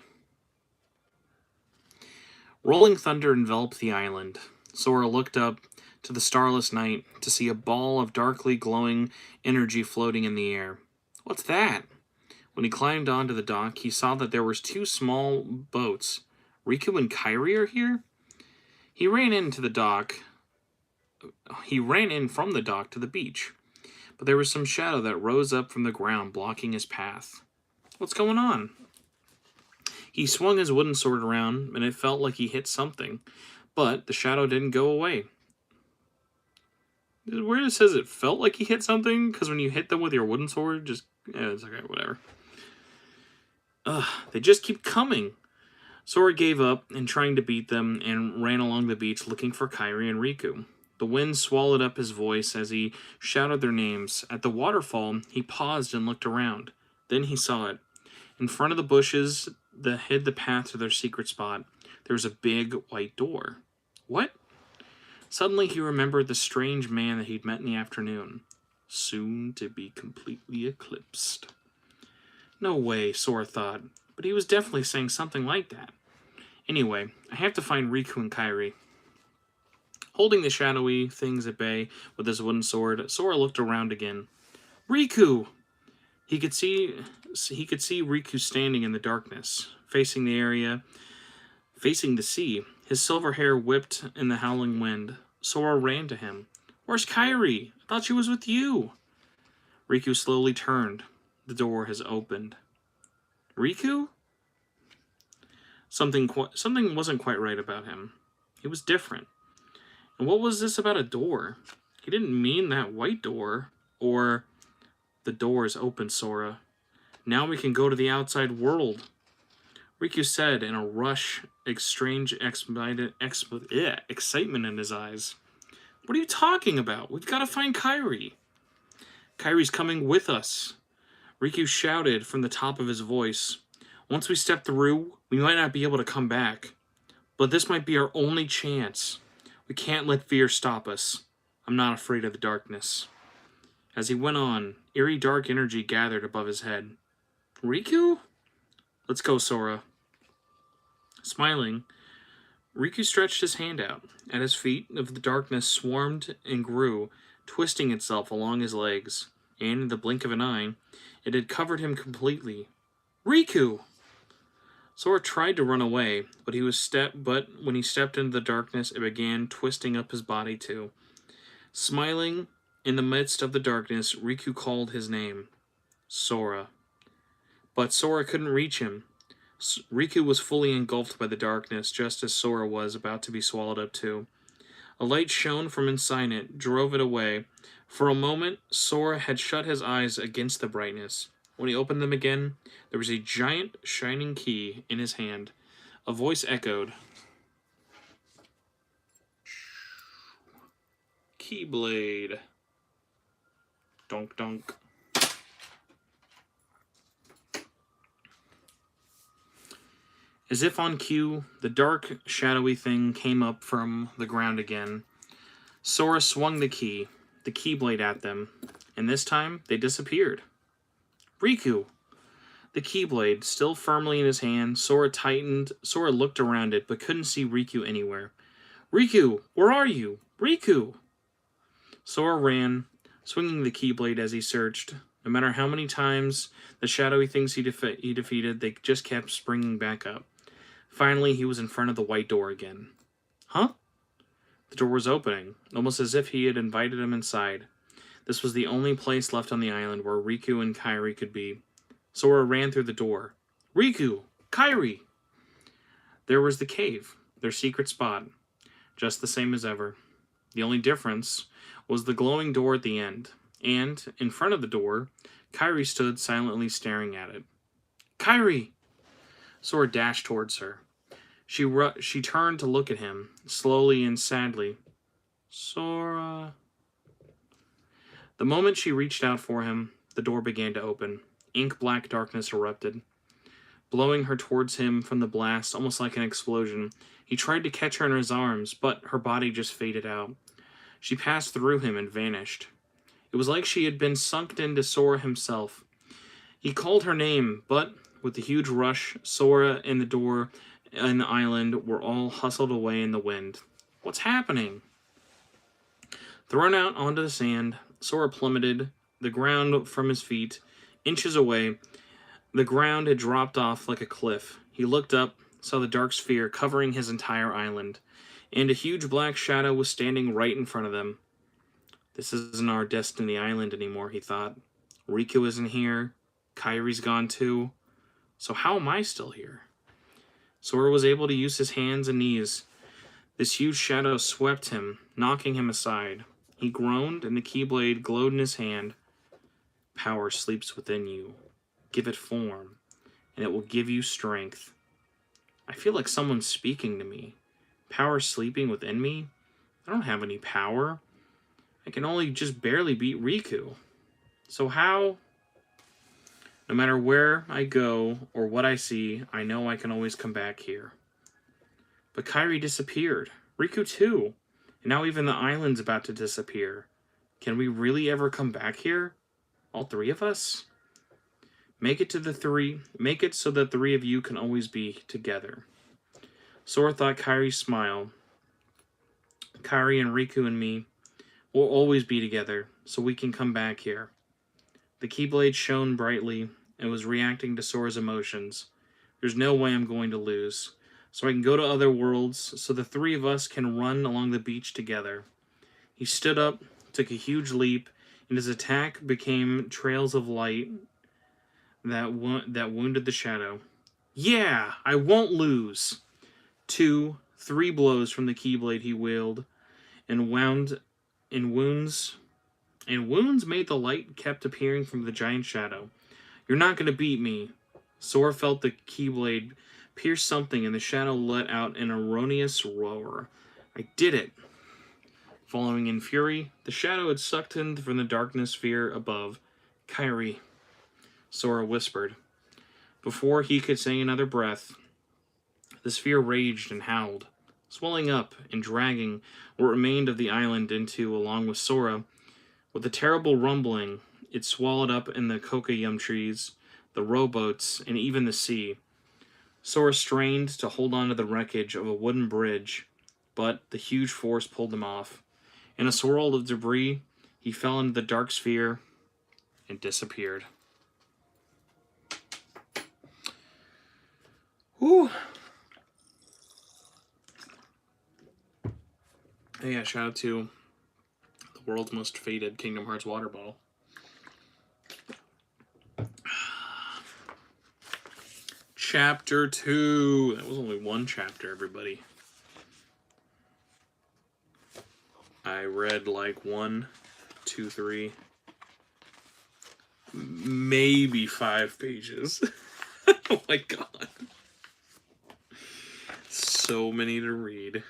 Rolling thunder enveloped the island. Sora looked up to the starless night to see a ball of darkly glowing energy floating in the air. What's that? When he climbed onto the dock, he saw that there was two small boats. Riku and Kairi are here? He ran in from the dock to the beach, but there was some shadow that rose up from the ground, blocking his path. What's going on? He swung his wooden sword around, and it felt like he hit something, but the shadow didn't go away. Where it says it felt like he hit something, because when you hit them with your wooden sword, it's okay, whatever. They just keep coming. Sora gave up in trying to beat them and ran along the beach looking for Kairi and Riku. The wind swallowed up his voice as he shouted their names. At the waterfall, he paused and looked around. Then he saw it. In front of the bushes that hid the path to their secret spot, there was a big white door. What? Suddenly he remembered the strange man that he'd met in the afternoon, soon to be completely eclipsed. No way, Sora thought, but he was definitely saying something like that. Anyway, I have to find Riku and Kairi. Holding the shadowy things at bay with his wooden sword, Sora looked around again. Riku! He could see Riku standing in the darkness, facing the sea. His silver hair whipped in the howling wind. Sora ran to him. Where's Kairi? I thought she was with you. Riku slowly turned. The door has opened. Riku? Something wasn't quite right about him. He was different. And what was this about a door? He didn't mean that white door. Or, the door is open, Sora. Now we can go to the outside world. Riku said in a rush, excitement in his eyes. What are you talking about? We've got to find Kairi. Kairi's coming with us. Riku shouted from the top of his voice. Once we step through, we might not be able to come back. But this might be our only chance. We can't let fear stop us. I'm not afraid of the darkness. As he went on, eerie dark energy gathered above his head. Riku? Let's go, Sora. Smiling, Riku stretched his hand out. At his feet, the darkness swarmed and grew, twisting itself along his legs, and in the blink of an eye, it had covered him completely. Riku! Sora tried to run away, but when he stepped into the darkness, it began twisting up his body too. Smiling in the midst of the darkness, Riku called his name, Sora. But Sora couldn't reach him. Riku was fully engulfed by the darkness, just as Sora was about to be swallowed up too. A light shone from inside it, drove it away. For a moment, Sora had shut his eyes against the brightness. When he opened them again, there was a giant, shining key in his hand. A voice echoed, Keyblade. Donk donk. As if on cue, the dark, shadowy thing came up from the ground again. Sora swung the Keyblade at them, and this time they disappeared. Riku! The Keyblade, still firmly in his hand, Sora looked around it, but couldn't see Riku anywhere. Riku! Where are you? Riku! Sora ran, swinging the Keyblade as he searched. No matter how many times the shadowy things he defeated, they just kept springing back up. Finally, he was in front of the white door again. Huh? The door was opening, almost as if he had invited him inside. This was the only place left on the island where Riku and Kairi could be. Sora ran through the door. Riku! Kairi! There was the cave, their secret spot, just the same as ever. The only difference was the glowing door at the end, and, in front of the door, Kairi stood silently staring at it. Kairi! Sora dashed towards her. She turned to look at him, slowly and sadly. Sora... The moment she reached out for him, the door began to open. Ink-black darkness erupted, blowing her towards him from the blast, almost like an explosion. He tried to catch her in his arms, but her body just faded out. She passed through him and vanished. It was like she had been sucked into Sora himself. He called her name, but with the huge rush, Sora and the door and the island were all hustled away in the wind. What's happening? Thrown out onto the sand, Sora plummeted, the ground from his feet. Inches away, the ground had dropped off like a cliff. He looked up, saw the dark sphere covering his entire island, and a huge black shadow was standing right in front of them. This isn't our Destiny Island anymore, he thought. Riku isn't here. Kairi's gone too. So how am I still here? Sora was able to use his hands and knees. This huge shadow swept him, knocking him aside. He groaned, and the Keyblade glowed in his hand. Power sleeps within you. Give it form, and it will give you strength. I feel like someone's speaking to me. Power sleeping within me? I don't have any power. I can only just barely beat Riku. So how? No matter where I go or what I see, I know I can always come back here. But Kairi disappeared. Riku too. And now even the island's about to disappear. Can we really ever come back here? All three of us? Make it so that three of you can always be together. Sora thought Kairi's smile. Kairi and Riku and me will always be together, so we can come back here. The Keyblade shone brightly and was reacting to Sora's emotions. There's no way I'm going to lose. So I can go to other worlds, so the three of us can run along the beach together. He stood up, took a huge leap, and his attack became trails of light that wounded the shadow. Yeah, I won't lose! 2, 3 blows from the Keyblade he wielded, and wounds made the light kept appearing from the giant shadow. You're not going to beat me. Sora felt the Keyblade pierce something, and the shadow let out an erroneous roar. I did it! Following in fury, the shadow had sucked in from the darkness sphere above. Kairi, Sora whispered. Before he could say another breath, the sphere raged and howled, swelling up and dragging what remained of the island along with Sora. With a terrible rumbling, it swallowed up in the cocoyam trees, the rowboats, and even the sea. Sora strained to hold on to the wreckage of a wooden bridge, but the huge force pulled him off. In a swirl of debris, he fell into the dark sphere and disappeared. Whew. Yeah, shout out to the world's most faded Kingdom Hearts water bottle. Chapter 2. That was only one chapter, everybody. I read like 1, 2, 3, maybe 5 pages. Oh my god. So many to read.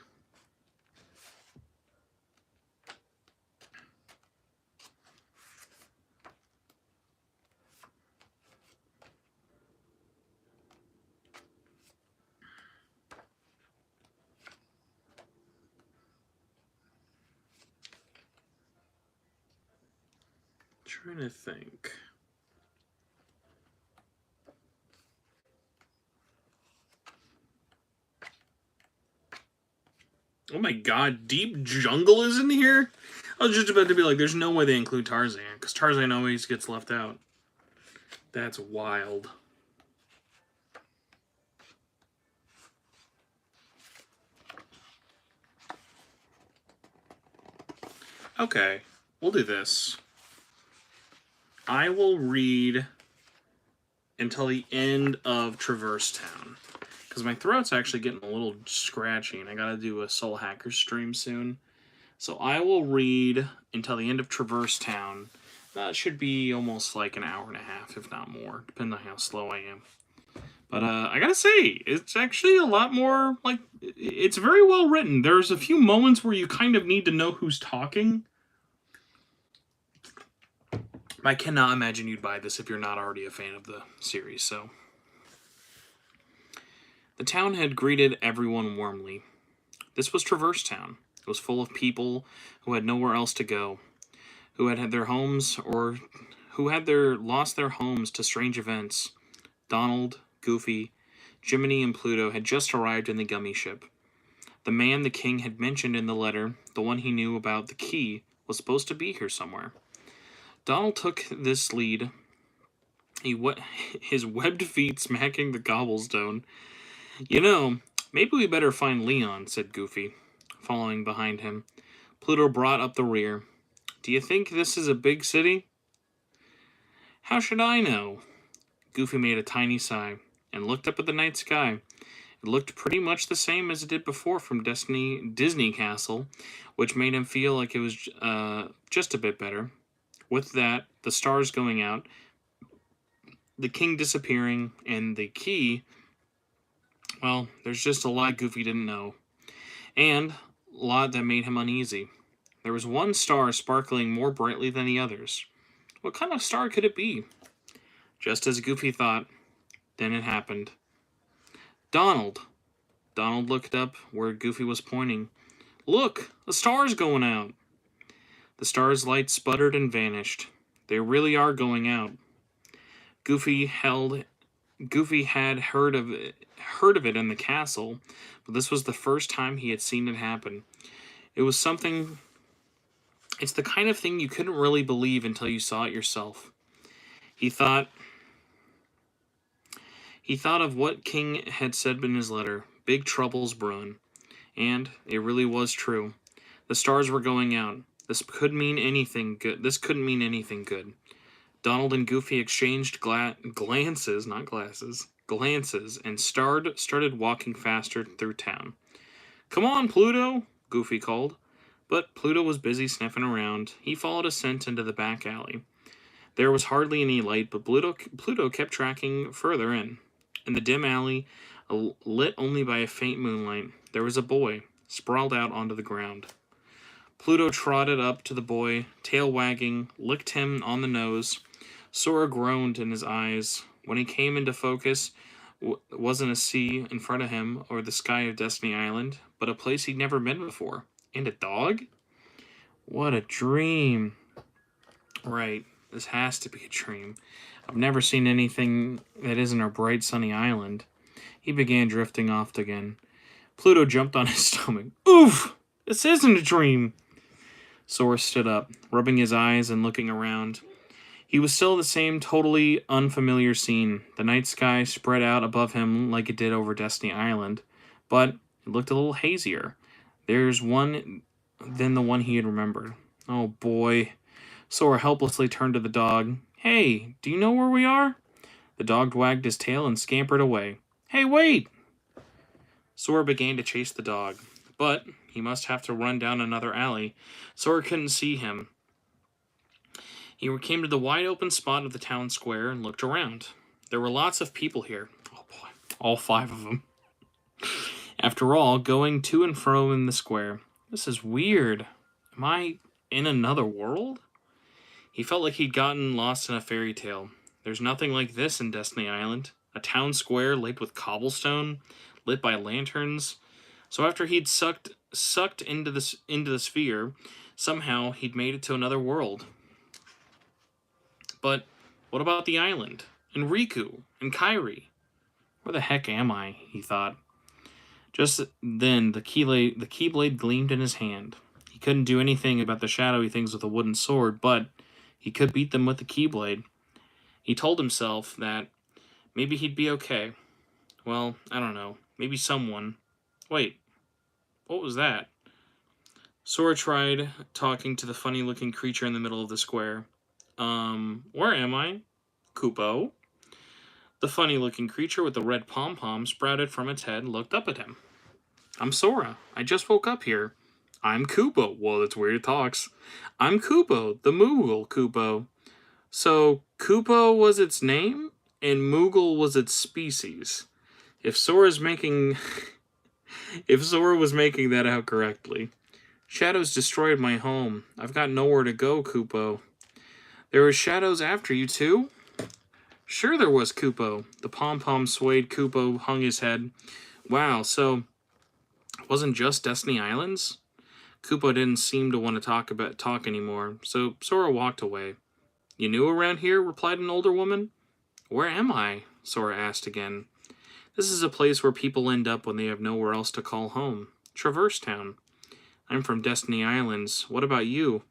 Trying to think. Oh my god, Deep Jungle is in here? I was just about to be like, there's no way they include Tarzan, because Tarzan always gets left out. That's wild. Okay, we'll do this. I will read until the end of Traverse Town, because my throat's actually getting a little scratchy, and I gotta do a Soul Hacker stream soon. So I will read until the end of Traverse Town. That should be almost like an hour and a half, if not more, depending on how slow I am. But I gotta say, it's actually a lot more, like, it's very well written. There's a few moments where you kind of need to know who's talking. I cannot imagine you'd buy this if you're not already a fan of the series, so. The town had greeted everyone warmly. This was Traverse Town. It was full of people who had nowhere else to go, who had their homes or who had lost their homes to strange events. Donald, Goofy, Jiminy, and Pluto had just arrived in the gummy ship. The man the king had mentioned in the letter, the one he knew about the key, was supposed to be here somewhere. Donald took this lead, his webbed feet smacking the cobblestone. You know, maybe we better find Leon, said Goofy, following behind him. Pluto brought up the rear. Do you think this is a big city? How should I know? Goofy made a tiny sigh and looked up at the night sky. It looked pretty much the same as it did before from Disney Castle, which made him feel like it was just a bit better. With that, the stars going out, the king disappearing, and the key, well, there's just a lot Goofy didn't know. And a lot that made him uneasy. There was one star sparkling more brightly than the others. What kind of star could it be? Just as Goofy thought, then it happened. Donald! Donald looked up where Goofy was pointing. Look! The star's going out! The star's light sputtered and vanished. They really are going out. Goofy had heard of it in the castle, but this was the first time he had seen it happen. It was something. It's the kind of thing you couldn't really believe until you saw it yourself. He thought of what King had said in his letter, big troubles brewing. And it really was true. The stars were going out. This couldn't mean anything good. Donald and Goofy exchanged glances, not glasses, glances, and started walking faster through town. Come on, Pluto, Goofy called. But Pluto was busy sniffing around. He followed a scent into the back alley. There was hardly any light, but Pluto kept tracking further in. In the dim alley, lit only by a faint moonlight, there was a boy, sprawled out onto the ground. Pluto trotted up to the boy, tail wagging, licked him on the nose. Sora groaned in his eyes. When he came into focus, wasn't a sea in front of him or the sky of Destiny Island, but a place he'd never been before. And a dog? What a dream. Right. This has to be a dream. I've never seen anything that isn't a bright sunny island. He began drifting off again. Pluto jumped on his stomach. Oof! This isn't a dream! Sora stood up, rubbing his eyes and looking around. He was still the same totally unfamiliar scene. The night sky spread out above him like it did over Destiny Island, but it looked a little hazier. There's one than the one he had remembered. Oh boy. Sora helplessly turned to the dog. Hey, do you know where we are? The dog wagged his tail and scampered away. Hey, wait! Sora began to chase the dog, but he must have to run down another alley. Sora couldn't see him. He came to the wide open spot of the town square and looked around. There were lots of people here. Oh boy, all 5 of them. After all, going to and fro in the square. This is weird. Am I in another world? He felt like he'd gotten lost in a fairy tale. There's nothing like this in Destiny Island. A town square laid with cobblestone, lit by lanterns. So after he'd sucked into the sphere, somehow he'd made it to another world. But what about the island? And Riku? And Kairi? Where the heck am I? He thought. Just then, the keyblade gleamed in his hand. He couldn't do anything about the shadowy things with a wooden sword, but he could beat them with the keyblade. He told himself that maybe he'd be okay. Well, I don't know. Maybe someone. Wait, what was that? Sora tried talking to the funny-looking creature in the middle of the square. Where am I? Kupo. The funny-looking creature with the red pom-pom sprouted from its head and looked up at him. I'm Sora. I just woke up here. I'm Kupo. Well, that's weird it talks. I'm Kupo, the Moogle Kupo. So, Kupo was its name, and Moogle was its species. If Sora was making that out correctly. Shadows destroyed my home. I've got nowhere to go, Kupo. There were shadows after you, too? Sure there was, Kupo. The pom-pom swayed. Kupo hung his head. Wow, so it wasn't just Destiny Islands? Kupo didn't seem to want to talk anymore, so Sora walked away. You new around here? Replied an older woman. Where am I? Sora asked again. This is a place where people end up when they have nowhere else to call home. Traverse Town. I'm from Destiny Islands. What about you?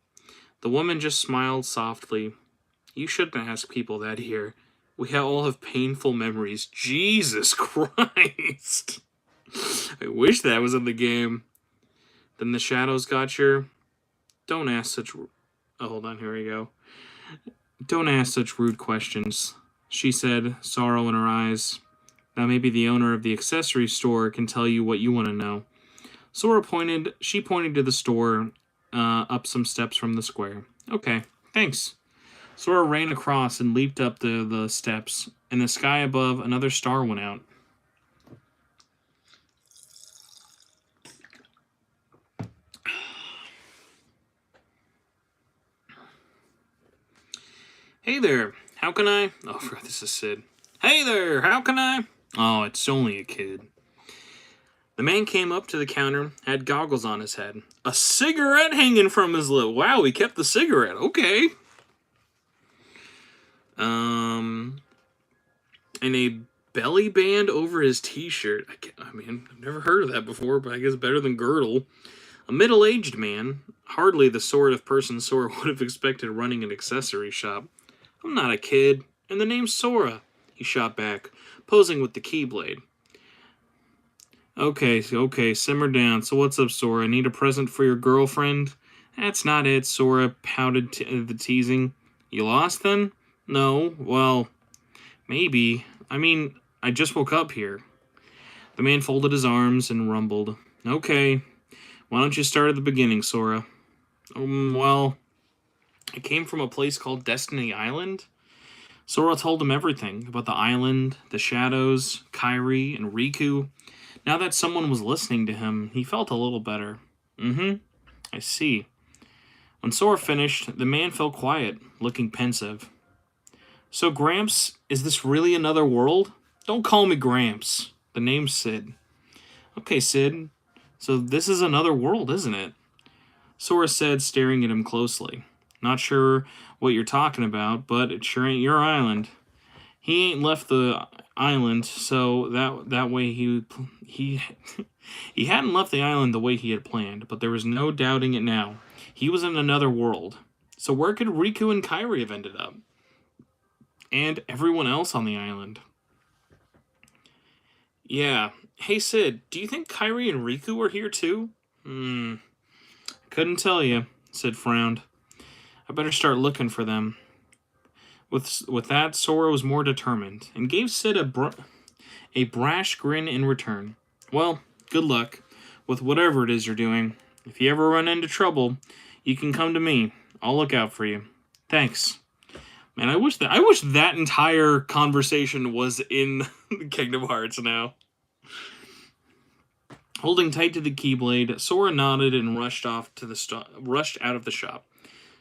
The woman just smiled softly. You shouldn't ask people that here. We all have painful memories. Jesus Christ. I wish that was in the game. Then the shadows got your... Don't ask such... Oh, hold on, here we go. Don't ask such rude questions, she said, sorrow in her eyes. Now maybe the owner of the accessory store can tell you what you want to know. She pointed to the store, up some steps from the square. Okay, thanks. Sora ran across and leaped up the steps. In the sky above, another star went out. Hey there, how can I... Oh, this is Sid. Hey there, how can I... Oh, it's only a kid. The man came up to the counter, had goggles on his head. A cigarette hanging from his lip. Wow, he kept the cigarette. Okay. And a belly band over his t-shirt. I mean, I've never heard of that before, but I guess better than girdle. A middle-aged man. Hardly the sort of person Sora would have expected running an accessory shop. I'm not a kid, and the name's Sora, he shot back, posing with the keyblade. Okay, simmer down. So what's up, Sora? Need a present for your girlfriend? That's not it, Sora pouted the teasing. You lost then? No, well, maybe. I mean, I just woke up here. The man folded his arms and rumbled. Okay, why don't you start at the beginning, Sora? Well, I came from a place called Destiny Island. Sora told him everything about the island, the shadows, Kairi, and Riku. Now that someone was listening to him, he felt a little better. I see. When Sora finished, the man fell quiet, looking pensive. So, Gramps, is this really another world? Don't call me Gramps. The name's Sid. Okay, Sid. So this is another world, isn't it? Sora said, staring at him closely. Not sure what you're talking about, but it sure ain't your island. He ain't left the island, so that way he he hadn't left the island the way he had planned, but there was no doubting it now. He was in another world. So where could Riku and Kairi have ended up? And everyone else on the island. Yeah. Hey Sid, do you think Kairi and Riku are here too? Couldn't tell you, Sid frowned. I better start looking for them. With that, Sora was more determined, and gave Sid a brash grin in return. Well, good luck with whatever it is you're doing. If you ever run into trouble, you can come to me. I'll look out for you. Thanks. Man, I wish that entire conversation was in Kingdom Hearts now. Holding tight to the Keyblade, Sora nodded and rushed out of the shop.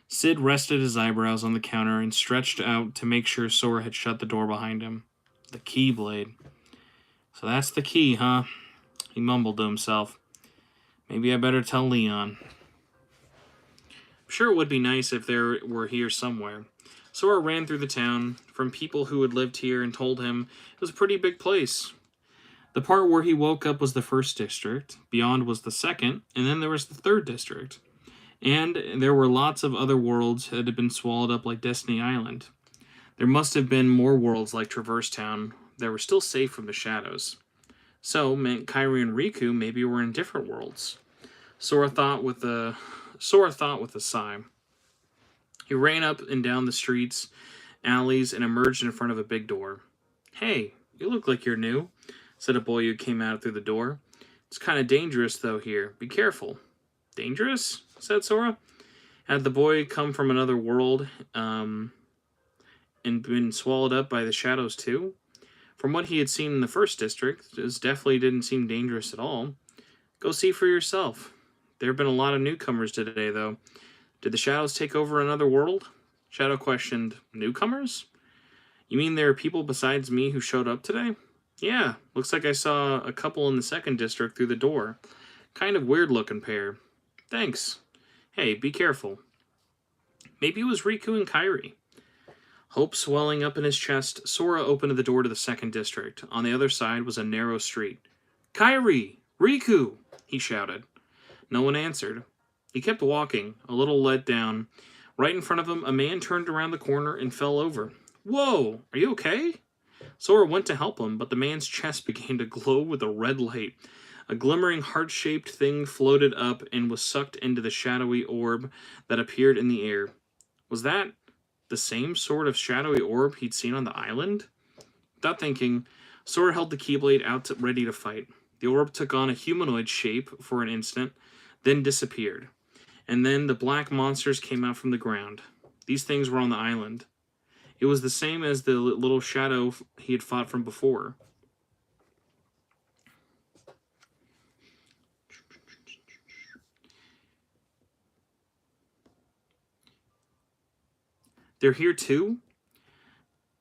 Sid rested his eyebrows on the counter and stretched out to make sure Sora had shut the door behind him. The Keyblade. So that's the key, huh? He mumbled to himself. Maybe I better tell Leon. I'm sure it would be nice if there were here somewhere. Sora ran through the town from people who had lived here and told him it was a pretty big place. The part where he woke up was the first district, beyond was the second, and then there was the third district. And there were lots of other worlds that had been swallowed up like Destiny Island. There must have been more worlds like Traverse Town that were still safe from the shadows. So, meant Kairi and Riku maybe were in different worlds. Sora thought with a sigh. He ran up and down the streets, alleys, and emerged in front of a big door. Hey, you look like you're new, said a boy who came out through the door. It's kind of dangerous, though, here. Be careful. Dangerous? Said Sora. Had the boy come from another world and been swallowed up by the shadows, too? From what he had seen in the first district, this definitely didn't seem dangerous at all. Go see for yourself. There have been a lot of newcomers today, though. Did the shadows take over another world? Shadow questioned, newcomers? You mean there are people besides me who showed up today? Yeah, looks like I saw a couple in the second district through the door. Kind of weird-looking pair. Thanks. Hey, be careful. Maybe it was Riku and Kairi. Hope swelling up in his chest, Sora opened the door to the second district. On the other side was a narrow street. Kairi! Riku! He shouted. No one answered. He kept walking, a little let down. Right in front of him, a man turned around the corner and fell over. Whoa! Are you okay? Sora went to help him, but the man's chest began to glow with a red light. A glimmering heart-shaped thing floated up and was sucked into the shadowy orb that appeared in the air. Was that the same sort of shadowy orb he'd seen on the island? Without thinking, Sora held the Keyblade out ready to fight. The orb took on a humanoid shape for an instant, then disappeared. And then the black monsters came out from the ground. These things were on the island. It was the same as the little shadow he had fought from before. They're here too?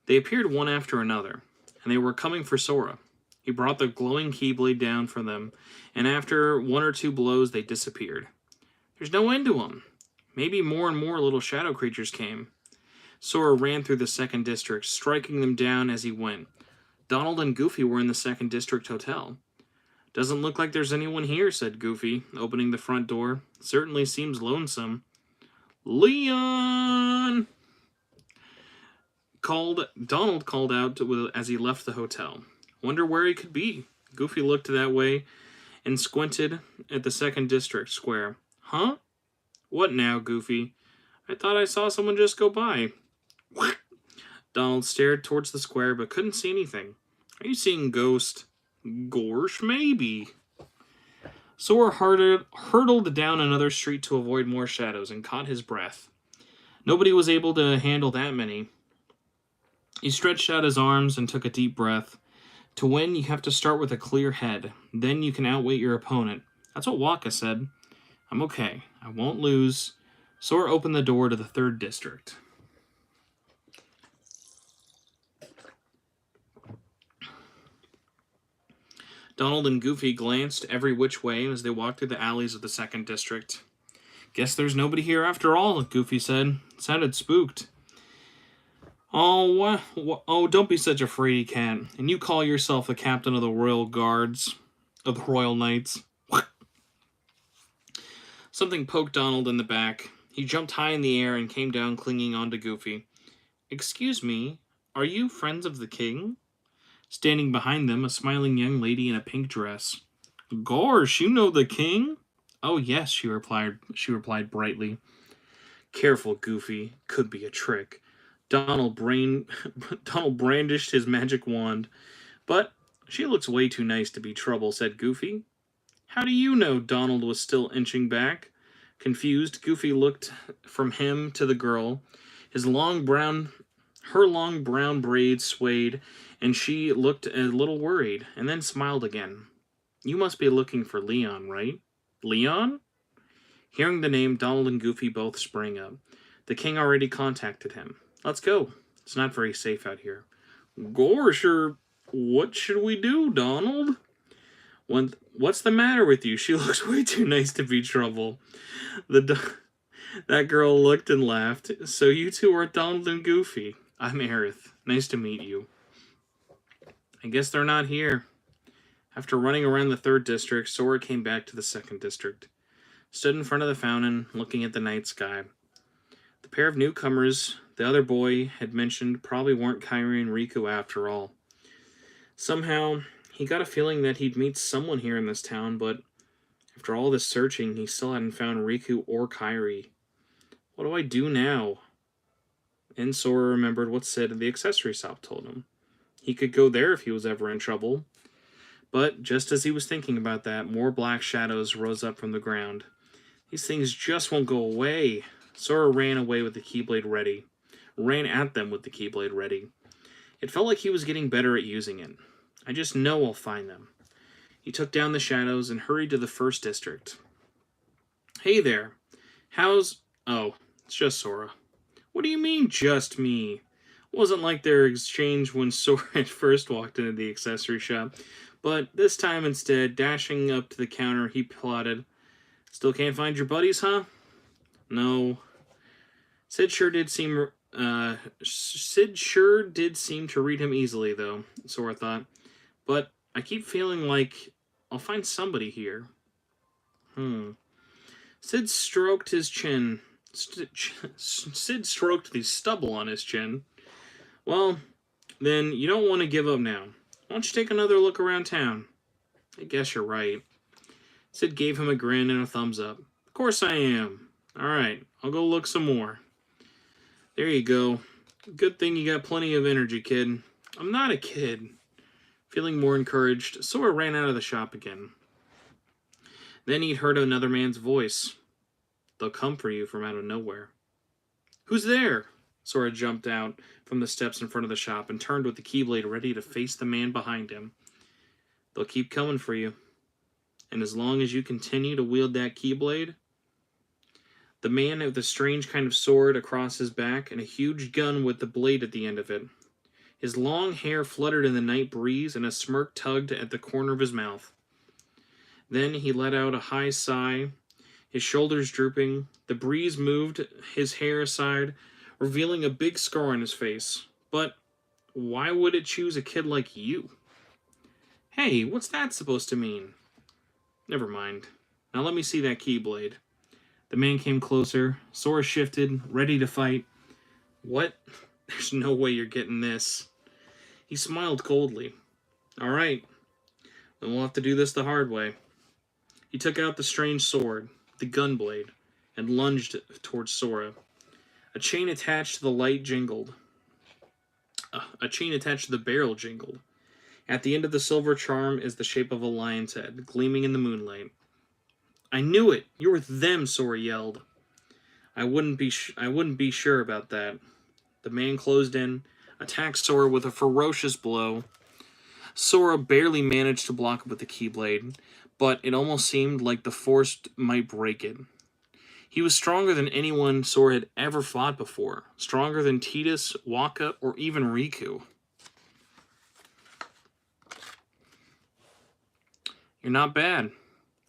They appeared one after another, and they were coming for Sora. He brought the glowing Keyblade down for them, and after one or two blows, they disappeared. There's no end to them. Maybe more and more little shadow creatures came. Sora ran through the second district, striking them down as he went. Donald and Goofy were in the second district hotel. Doesn't look like there's anyone here, said Goofy, opening the front door. Certainly seems lonesome. Leon! Donald called out as he left the hotel. Wonder where he could be. Goofy looked that way and squinted at the second district square. Huh? What now, Goofy? I thought I saw someone just go by. Donald stared towards the square but couldn't see anything. Are you seeing ghosts? Gorsh, maybe. Sora hurtled down another street to avoid more shadows and caught his breath. Nobody was able to handle that many. He stretched out his arms and took a deep breath. To win, you have to start with a clear head. Then you can outweight your opponent. That's what Waka said. I'm okay. I won't lose. Sora opened the door to the third district. Donald and Goofy glanced every which way as they walked through the alleys of the second district. Guess there's nobody here after all, Goofy said. Sounded spooked. Oh, oh, don't be such a fraidy cat. And you call yourself the captain of the Royal Guards, of the Royal Knights. Something poked Donald in the back. He jumped high in the air and came down clinging onto Goofy. Excuse me, are you friends of the king? Standing behind them, a smiling young lady in a pink dress. Gorsh, you know the king? Oh yes, she replied brightly. Careful, Goofy. Could be a trick. Donald brandished his magic wand. But she looks way too nice to be trouble, said Goofy. How do you know? Donald was still inching back. Confused, Goofy looked from him to the girl. Her long brown braids swayed, and she looked a little worried, and then smiled again. You must be looking for Leon, right? Leon? Hearing the name, Donald and Goofy both sprang up. The king already contacted him. Let's go. It's not very safe out here. Gorsher, what should we do, Donald? What's the matter with you? She looks way too nice to be trouble. That girl looked and laughed. So you two are Donald and Goofy. I'm Aerith. Nice to meet you. I guess they're not here. After running around the 3rd district, Sora came back to the 2nd district. Stood in front of the fountain, looking at the night sky. The pair of newcomers the other boy had mentioned probably weren't Kairi and Riku after all. Somehow, he got a feeling that he'd meet someone here in this town, but after all this searching, he still hadn't found Riku or Kairi. What do I do now? And Sora remembered what Sid at the accessory shop told him. He could go there if he was ever in trouble. But just as he was thinking about that, more black shadows rose up from the ground. These things just won't go away. Sora ran away with the Keyblade ready. Ran at them with the Keyblade ready. It felt like he was getting better at using it. I just know I'll find them. He took down the shadows and hurried to the 1st district. Hey there. How's... Oh, it's just Sora. What do you mean, just me? Wasn't like their exchange when Sora had first walked into the accessory shop, but this time instead, dashing up to the counter, he plotted, Still can't find your buddies, huh? No. Sid sure did seem to read him easily, though, Sora thought. But I keep feeling like I'll find somebody here. Sid stroked his chin. Sid stroked the stubble on his chin. Well, then you don't want to give up now. Why don't you take another look around town? I guess you're right. Sid gave him a grin and a thumbs up. Of course I am. Alright, I'll go look some more. There you go. Good thing you got plenty of energy, kid. I'm not a kid. Feeling more encouraged, Sora ran out of the shop again. Then he'd heard another man's voice. They'll come for you from out of nowhere. Who's there? Sora jumped out from the steps in front of the shop and turned with the Keyblade ready to face the man behind him. They'll keep coming for you. And as long as you continue to wield that Keyblade... The man with a strange kind of sword across his back and a huge gun with the blade at the end of it. His long hair fluttered in the night breeze and a smirk tugged at the corner of his mouth. Then he let out a high sigh, his shoulders drooping. The breeze moved his hair aside, revealing a big scar on his face. But why would it choose a kid like you? Hey, what's that supposed to mean? Never mind. Now let me see that Keyblade. The man came closer. Sora shifted, ready to fight. What? There's no way you're getting this. He smiled coldly. Alright, then we'll have to do this the hard way. He took out the strange sword, the gun blade, and lunged towards Sora. A chain attached to the light jingled. A chain attached to the barrel jingled. At the end of the silver charm is the shape of a lion's head, gleaming in the moonlight. I knew it! You were them, Sora yelled. I wouldn't be sure about that. The man closed in, attacked Sora with a ferocious blow. Sora barely managed to block it with the Keyblade, but it almost seemed like the force might break it. He was stronger than anyone Sora had ever fought before. Stronger than Tidus, Waka, or even Riku. You're not bad,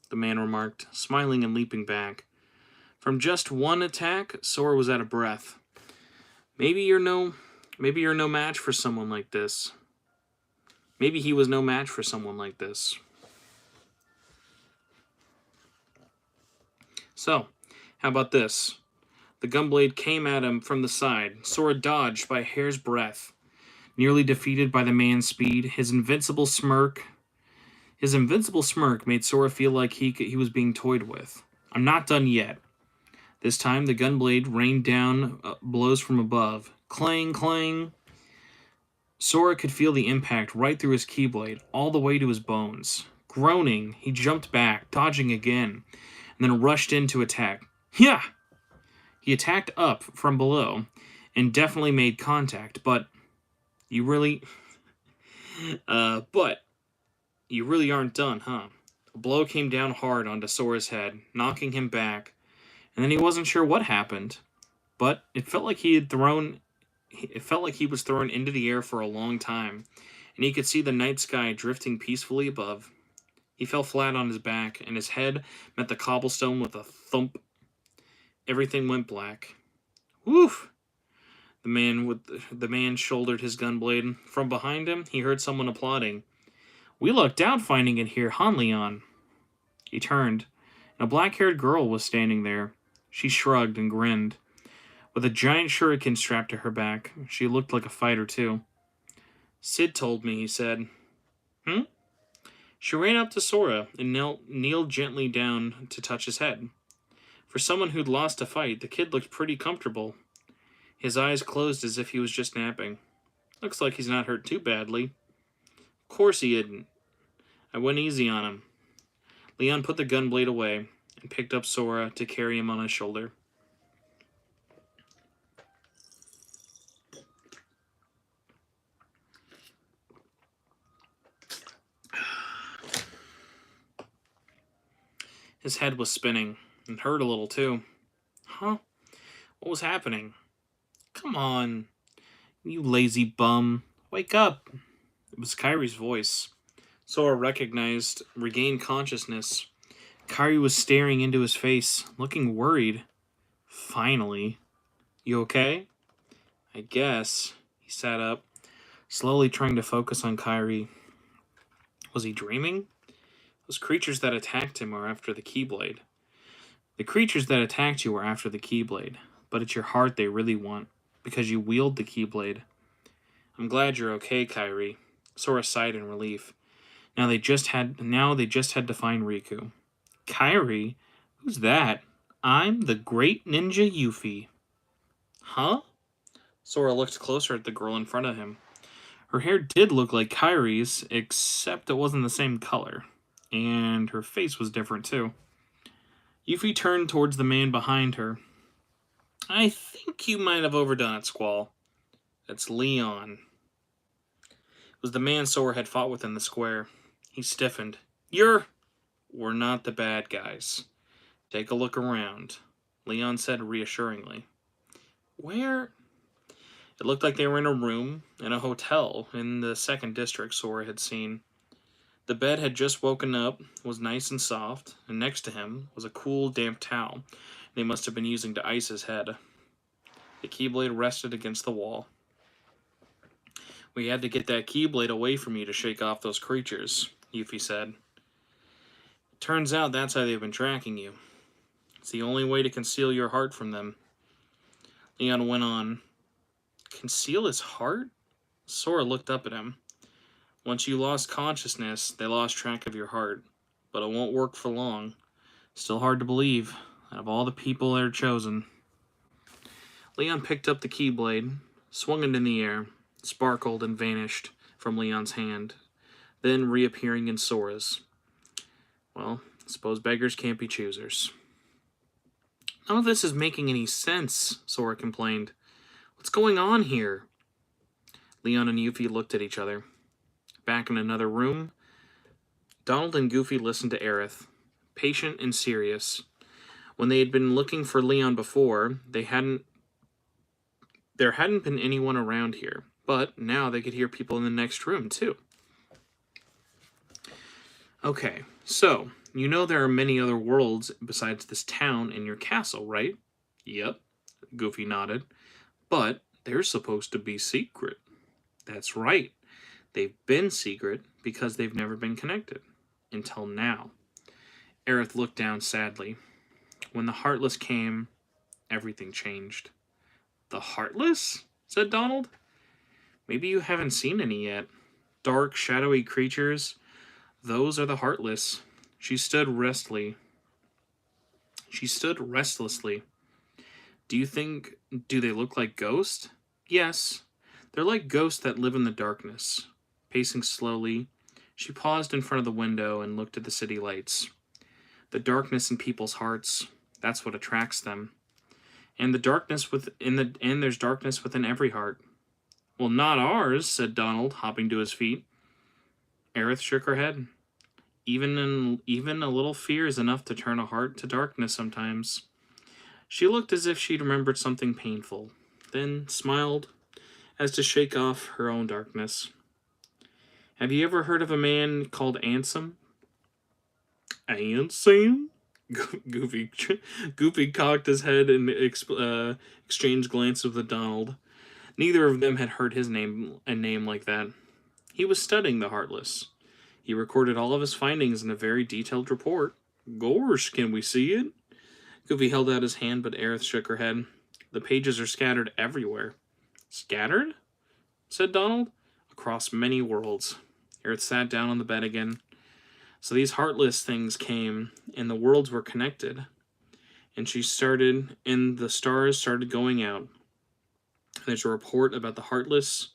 the man remarked, smiling and leaping back. From just one attack, Sora was out of breath. Maybe you're no match for someone like this. Maybe he was no match for someone like this. So, how about this? The gunblade came at him from the side. Sora dodged by a hair's breadth. Nearly defeated by the man's speed, his invincible smirk made Sora feel like he was being toyed with. I'm not done yet. This time, the gunblade rained down blows from above. Clang, clang. Sora could feel the impact right through his keyblade, all the way to his bones. Groaning, he jumped back, dodging again, and then rushed in to attack. Yeah! He attacked up from below, and definitely made contact, but you really aren't done, huh? A blow came down hard onto Sora's head, knocking him back, and then he wasn't sure what happened, but it felt like he was thrown into the air for a long time, and he could see the night sky drifting peacefully above. He fell flat on his back, and his head met the cobblestone with a thump. Everything went black. Woof! The man shouldered his gunblade. From behind him, he heard someone applauding. We lucked out finding it here, huh, Leon? He turned, and a black-haired girl was standing there. She shrugged and grinned. With a giant shuriken strapped to her back, she looked like a fighter, too. Sid told me, he said. She ran up to Sora and kneeled gently down to touch his head. For someone who'd lost a fight, the kid looked pretty comfortable. His eyes closed as if he was just napping. Looks like he's not hurt too badly. Of course he didn't. I went easy on him. Leon put the gunblade away and picked up Sora to carry him on his shoulder. His head was spinning, and hurt a little too. Huh? What was happening? Come on, you lazy bum. Wake up. It was Kyrie's voice. Sora regained consciousness. Kyrie was staring into his face, looking worried. Finally. You okay? I guess. He sat up, slowly trying to focus on Kyrie. Was he dreaming? Those creatures that attacked him were after the Keyblade. The creatures that attacked you were after the Keyblade, but it's your heart they really want, because you wield the Keyblade. I'm glad you're okay, Kyrie. Sora sighed in relief. Now they just had to find Riku. Kyrie? Who's that? I'm the great ninja Yuffie. Huh? Sora looked closer at the girl in front of him. Her hair did look like Kyrie's, except it wasn't the same color. And her face was different, too. Yuffie turned towards the man behind her. I think you might have overdone it, Squall. It's Leon. It was the man Sora had fought with in the square. He stiffened. We're not the bad guys. Take a look around, Leon said reassuringly. Where? It looked like they were in a room in a hotel in the 2nd district Sora had seen. The bed had just woken up, was nice and soft, and next to him was a cool, damp towel they must have been using to ice his head. The Keyblade rested against the wall. We had to get that Keyblade away from you to shake off those creatures, Yuffie said. Turns out that's how they've been tracking you. It's the only way to conceal your heart from them. Leon went on. Conceal his heart? Sora looked up at him. Once you lost consciousness, they lost track of your heart. But it won't work for long. Still hard to believe, out of all the people that are chosen. Leon picked up the Keyblade, swung it in the air, sparkled and vanished from Leon's hand, then reappearing in Sora's. Well, I suppose beggars can't be choosers. None of this is making any sense, Sora complained. What's going on here? Leon and Yuffie looked at each other. Back in another room, Donald and Goofy listened to Aerith, patient and serious. When they had been looking for Leon before, there hadn't been anyone around here, but now they could hear people in the next room, too. Okay, so You know there are many other worlds besides this town and your castle, right? Yep, Goofy nodded. But they're supposed to be secret. That's right. They've been secret because they've never been connected. Until now. Aerith looked down sadly. When the Heartless came, everything changed. The Heartless? Said Donald. Maybe you haven't seen any yet. Dark, shadowy creatures. Those are the Heartless. She stood restlessly. Do they look like ghosts? Yes. They're like ghosts that live in the darkness. Pacing slowly, she paused in front of the window and looked at the city lights. The darkness in people's hearts, that's what attracts them. And there's darkness within every heart. Well, not ours, said Donald, hopping to his feet. Aerith shook her head. Even a little fear is enough to turn a heart to darkness sometimes. She looked as if she'd remembered something painful, then smiled as to shake off her own darkness. Have you ever heard of a man called Ansem? Ansem? Goofy cocked his head and exchanged glances with Donald. Neither of them had heard a name like that. He was studying the Heartless. He recorded all of his findings in a very detailed report. Gorsh, can we see it? Goofy held out his hand, but Aerith shook her head. The pages are scattered everywhere. Scattered? Said Donald. Across many worlds. Aerith sat down on the bed again. So these Heartless things came, and the worlds were connected. And the stars started going out. There's a report about the Heartless,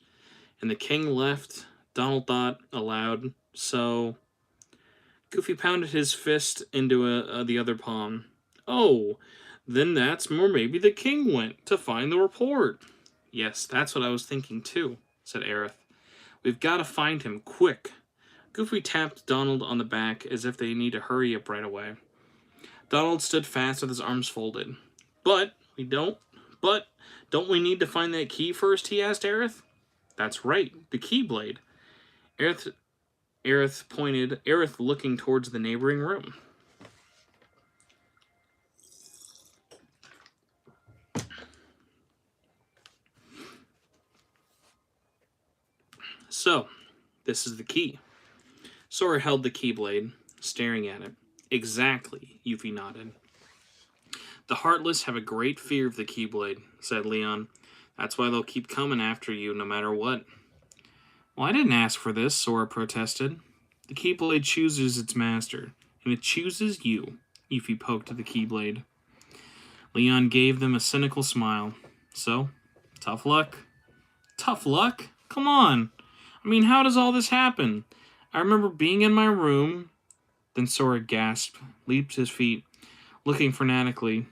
and the king left. Donald thought aloud. So, Goofy pounded his fist into the other palm. Oh, then that's where maybe the king went to find the report. Yes, that's what I was thinking too, said Aerith. We've got to find him, quick. Goofy tapped Donald on the back as if they need to hurry up right away. Donald stood fast with his arms folded. But don't we need to find that key first, he asked Aerith. That's right, the Keyblade. Aerith looking towards the neighboring room. So, this is the key. Sora held the Keyblade, staring at it. Exactly, Yuffie nodded. The Heartless have a great fear of the Keyblade, said Leon. That's why they'll keep coming after you no matter what. Well, I didn't ask for this, Sora protested. The Keyblade chooses its master, and it chooses you, Yuffie poked at the Keyblade. Leon gave them a cynical smile. So, tough luck. Tough luck? Come on. I mean, how does all this happen? I remember being in my room. Then Sora gasped, leaped to his feet, looking frantically.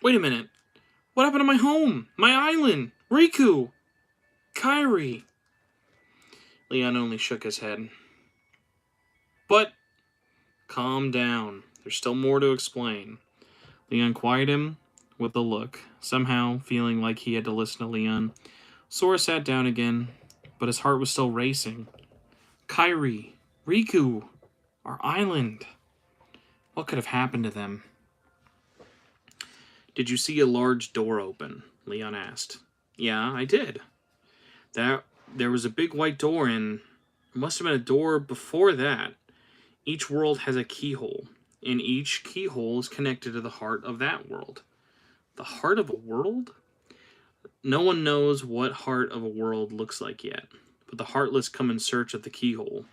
Wait a minute. What happened to my home? My island? Riku? Kairi? Leon only shook his head. But, calm down. There's still more to explain. Leon quieted him with a look, somehow feeling like he had to listen to Leon. Sora sat down again, but his heart was still racing. Kairi, Riku, our island. What could have happened to them? Did you see a large door open? Leon asked. Yeah, I did. There was a big white door, and it must have been a door before that. Each world has a keyhole, and each keyhole is connected to the heart of that world. The heart of a world? No one knows what heart of a world looks like yet, but the Heartless come in search of the keyhole.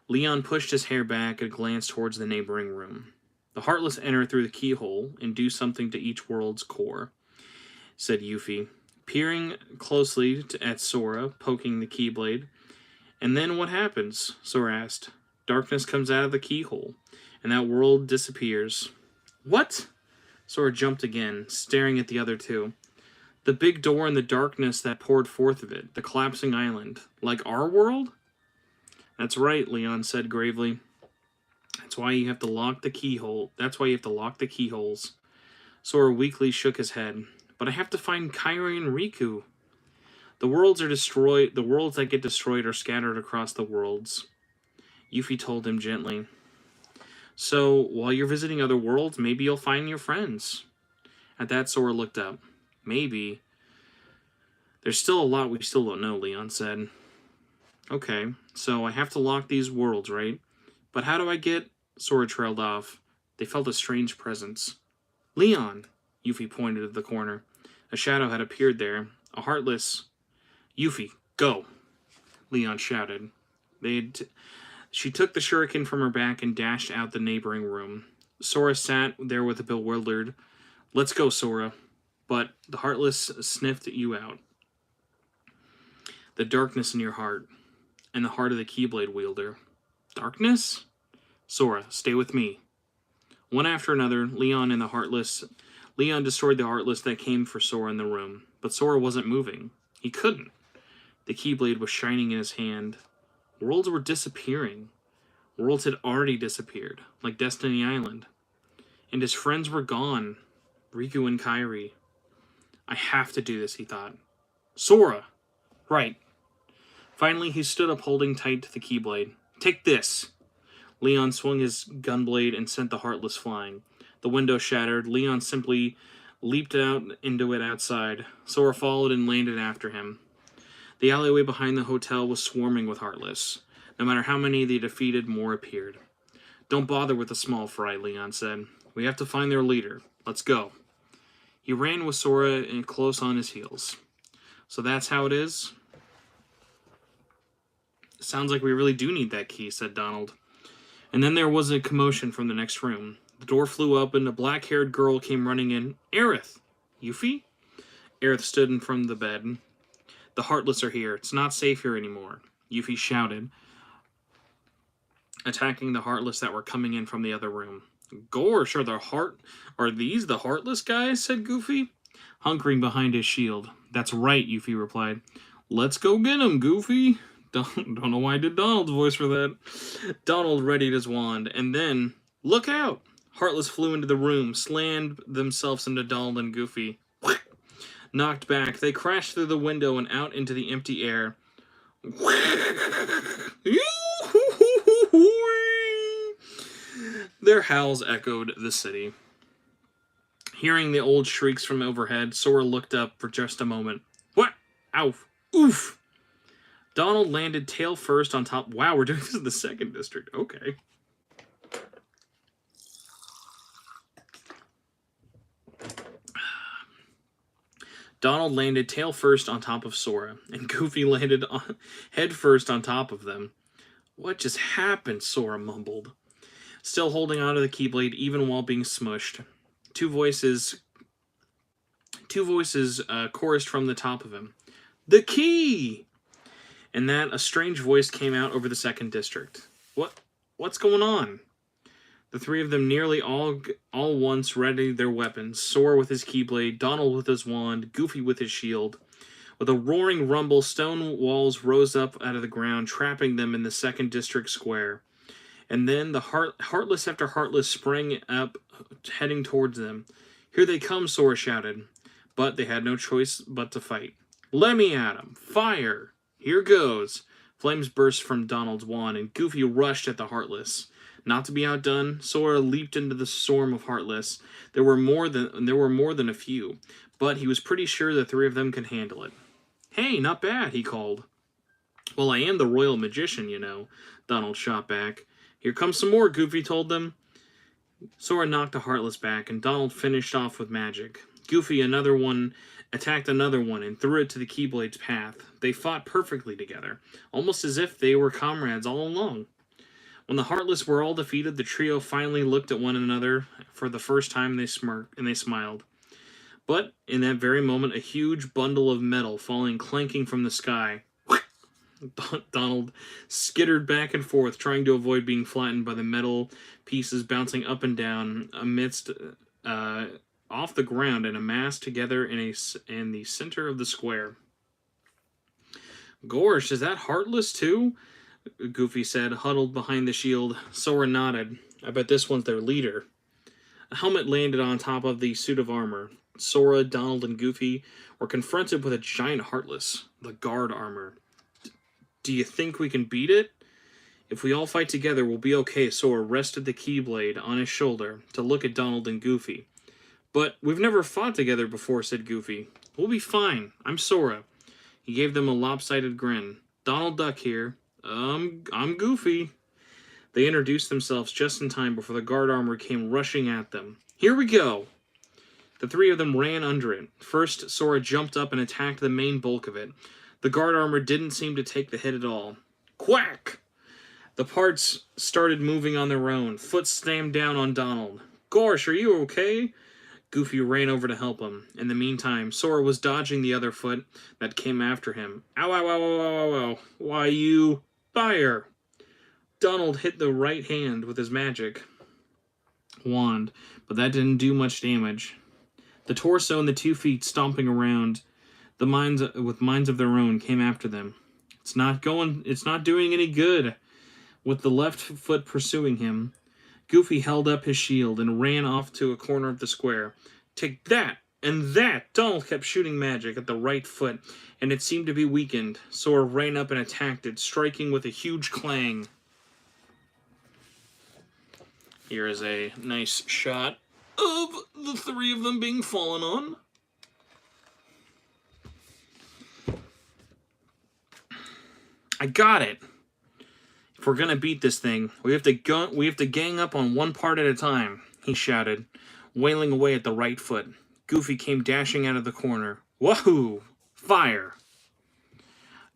Leon pushed his hair back and glanced towards the neighboring room. The Heartless enter through the keyhole and do something to each world's core, said Yuffie, peering closely at Sora, poking the Keyblade. And then what happens? Sora asked. Darkness comes out of the keyhole, and that world disappears. What? Sora jumped again, staring at the other two. The big door and the darkness that poured forth of it, the collapsing island. Like our world? That's right, Leon said gravely. That's why you have to lock the keyholes. Sora weakly shook his head. But I have to find Kairi and Riku. The worlds that get destroyed are scattered across the worlds. Yuffie told him gently. So, while you're visiting other worlds, maybe you'll find your friends. At that, Sora looked up. Maybe. There's still a lot we still don't know, Leon said. Okay, so I have to lock these worlds, right? But how do I get... Sora trailed off. They felt a strange presence. Leon! Yuffie pointed at the corner. A shadow had appeared there. A heartless... Yuffie, go! Leon shouted. She took the shuriken from her back and dashed out the neighboring room. Sora sat there with a bewildered... Let's go, Sora. But the Heartless sniffed you out. The darkness in your heart. And the heart of the Keyblade wielder. Darkness? Sora, stay with me. One after another, Leon destroyed the Heartless that came for Sora in the room. But Sora wasn't moving. He couldn't. The Keyblade was shining in his hand. Worlds were disappearing. Worlds had already disappeared, like Destiny Island. And his friends were gone. Riku and Kairi. I have to do this, he thought. Sora! Right. Finally, he stood up holding tight to the Keyblade. Take this! Leon swung his gunblade and sent the Heartless flying. The window shattered. Leon simply leaped out into it outside. Sora followed and landed after him. The alleyway behind the hotel was swarming with Heartless. No matter how many they defeated, more appeared. Don't bother with the small fry, Leon said. We have to find their leader. Let's go. He ran with Sora and close on his heels. So that's how it is? Sounds like we really do need that key, said Donald. And then there was a commotion from the next room. The door flew open. A black-haired girl came running in. Aerith! Yuffie? Aerith stood in front of the bed. The Heartless are here. It's not safe here anymore. Yuffie shouted, attacking the Heartless that were coming in from the other room. Gorsh, are these the Heartless guys? Said Goofy, hunkering behind his shield. That's right, Yuffie replied. Let's go get him, Goofy. Don't know why I did Donald's voice for that. Donald readied his wand, and then, look out! Heartless flew into the room, slammed themselves into Donald and Goofy. Knocked back, they crashed through the window and out into the empty air. Their howls echoed the city. Hearing the old shrieks from overhead, Sora looked up for just a moment. What? Ow! Oof! Donald landed tail first on top... Wow, we're doing this in the second district. Okay. Donald landed tail first on top of Sora, and Goofy landed head first on top of them. What just happened? Sora mumbled, still holding onto the Keyblade even while being smushed. Two voices chorused from the top of him. The key! And that a strange voice came out over the second district. What's going on? The three of them nearly all once readied their weapons. Sora with his Keyblade, Donald with his wand, Goofy with his shield. With a roaring rumble, stone walls rose up out of the ground, trapping them in the second district square. And then the Heartless after Heartless sprang up, heading towards them. Here they come, Sora shouted. But they had no choice but to fight. Let me at 'em! Fire! Here goes! Flames burst from Donald's wand, and Goofy rushed at the Heartless. Not to be outdone, Sora leaped into the storm of Heartless. There were more than a few, but he was pretty sure the three of them could handle it. Hey, not bad, he called. Well, I am the royal magician, you know, Donald shot back. Here comes some more, Goofy told them. Sora knocked the Heartless back, and Donald finished off with magic. Goofy attacked another one and threw it to the Keyblade's path. They fought perfectly together, almost as if they were comrades all along. When the Heartless were all defeated, the trio finally looked at one another. For the first time, they smirked and they smiled. But in that very moment, a huge bundle of metal falling clanking from the sky. Donald skittered back and forth, trying to avoid being flattened by the metal pieces bouncing up and down amidst off the ground and amassed together in the center of the square. Gorsh, is that Heartless too? Goofy said, huddled behind the shield. Sora nodded. I bet this one's their leader. A helmet landed on top of the suit of armor. Sora, Donald, and Goofy were confronted with a giant Heartless, the guard armor. Do you think we can beat it? If we all fight together, we'll be okay. Sora rested the Keyblade on his shoulder to look at Donald and Goofy. But we've never fought together before, said Goofy. We'll be fine. I'm Sora. He gave them a lopsided grin. Donald Duck here. I'm Goofy. They introduced themselves just in time before the guard armor came rushing at them. Here we go! The three of them ran under it. First, Sora jumped up and attacked the main bulk of it. The guard armor didn't seem to take the hit at all. Quack! The parts started moving on their own. Foot slammed down on Donald. Gosh, are you okay? Goofy ran over to help him. In the meantime, Sora was dodging the other foot that came after him. Ow, ow, ow, ow, ow, ow, ow. Why, you... Fire! Donald hit the right hand with his magic wand, but that didn't do much damage. The torso and the 2 feet stomping around, the minds of their own, came after them. It's not doing any good. With the left foot pursuing him, Goofy held up his shield and ran off to a corner of the square. Take that and that! Donald kept shooting magic at the right foot, and it seemed to be weakened. Sora ran up and attacked it, striking with a huge clang. Here is a nice shot of the three of them being fallen on. I got it. If we're gonna beat this thing, we have to gang up on one part at a time, he shouted, wailing away at the right foot. Goofy came dashing out of the corner. Wahoo! Fire!